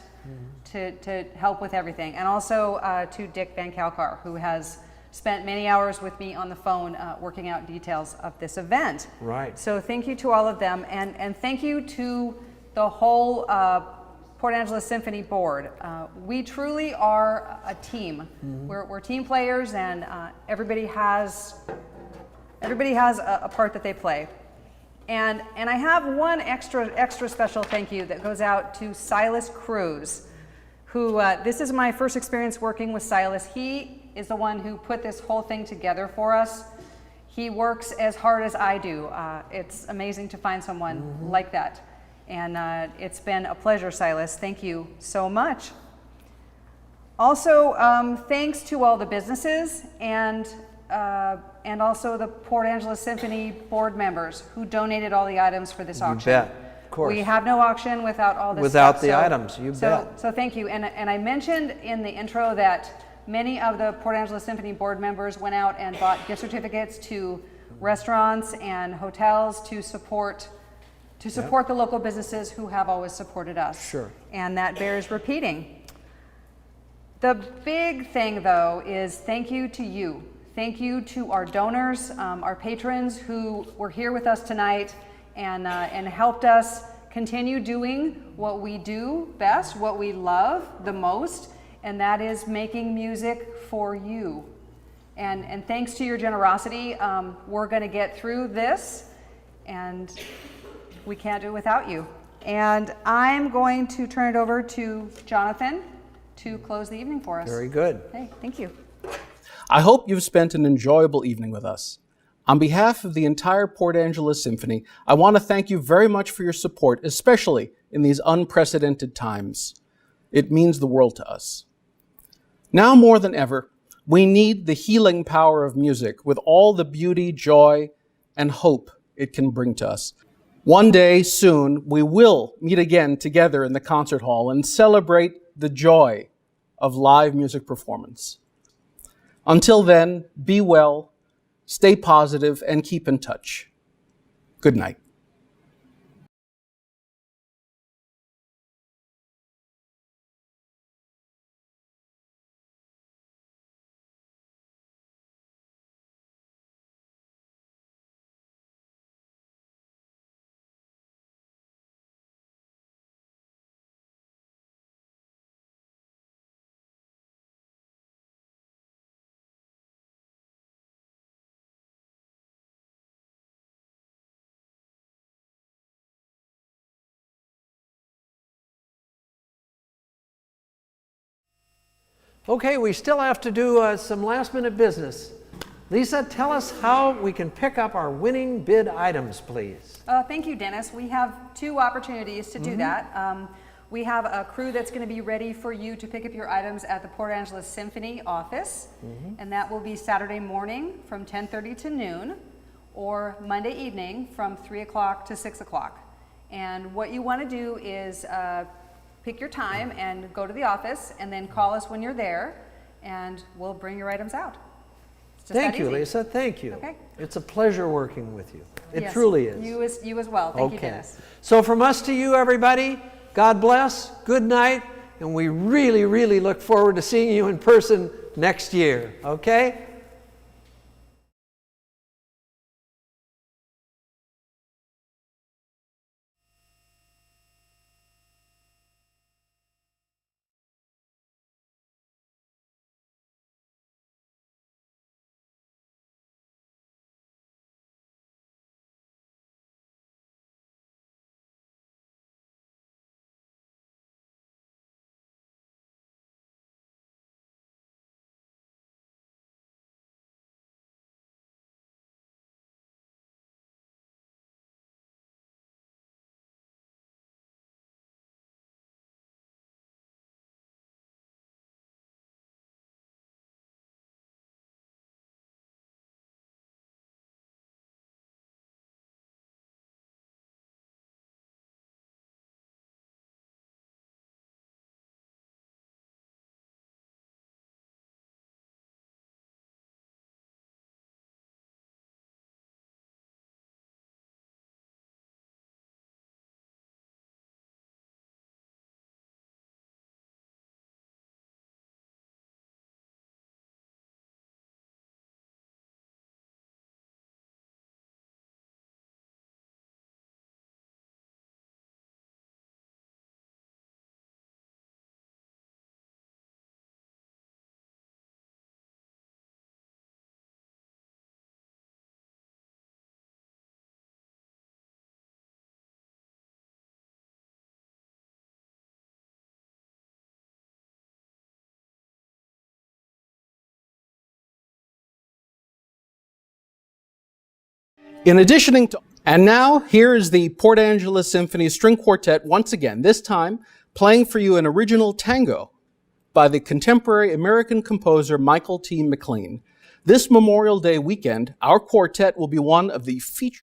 To help with everything, and also to Dick Van Kalkar, who has spent many hours with me on the phone working out details of this event. Right. So thank you to all of them, and thank you to the whole Port Angeles Symphony Board. We truly are a team. We're team players, and everybody has a part that they play. And I have one extra special thank you that goes out to Silas Cruz, who, this is my first experience working with Silas. He is the one who put this whole thing together for us. He works as hard as I do. It's amazing to find someone like that. And it's been a pleasure, Silas. Thank you so much. Also, thanks to all the businesses and also the Port Angeles Symphony board members who donated all the items for this auction. You bet. Of course. We have no auction without all this without stuff. the items, you bet. So thank you. And I mentioned in the intro that many of the Port Angeles Symphony board members went out and bought gift certificates to restaurants and hotels to support the local businesses who have always supported us. Sure. And that bears repeating. The big thing, though, is thank you to you. Thank you to our donors, our patrons who were here with us tonight and helped us continue doing what we do best, what we love the most, and that is making music for you. And thanks to your generosity, we're going to get through this, and we can't do it without you. And I'm going to turn it over to Jonathan to close the evening for us. Very good. Okay, thank you. I hope you've spent an enjoyable evening with us. On behalf of the entire Port Angeles Symphony, I want to thank you very much for your support, especially in these unprecedented times. It means the world to us. Now more than ever, we need the healing power of music with all the beauty, joy, and hope it can bring to us. One day soon, we will meet again together in the concert hall and celebrate the joy of live music performance. Until then, be well, stay positive, and keep in touch. Good night. Okay, we still have to do some last minute business. Lisa, tell us how we can pick up our winning bid items, please. Thank you, Dennis. We have two opportunities to do that. We have a crew that's going to be ready for you to pick up your items at the Port Angeles Symphony office, and that will be Saturday morning from 10:30 to noon, or Monday evening from 3 o'clock to 6 o'clock. And what you want to do is pick your time and go to the office, and then call us when you're there, and we'll bring your items out. It's just Thank you, that easy. Lisa. Thank you. Okay. It's a pleasure working with you. It Yes, truly is. You as well. Thank you, Dennis. So from us to you, everybody, God bless, good night, and we really, really look forward to seeing you in person next year. Okay? In addition to, and now here is the Port Angeles Symphony String Quartet once again, this time playing for you an original tango by the contemporary American composer Michael T. McLean. This Memorial Day weekend, our quartet will be one of the featured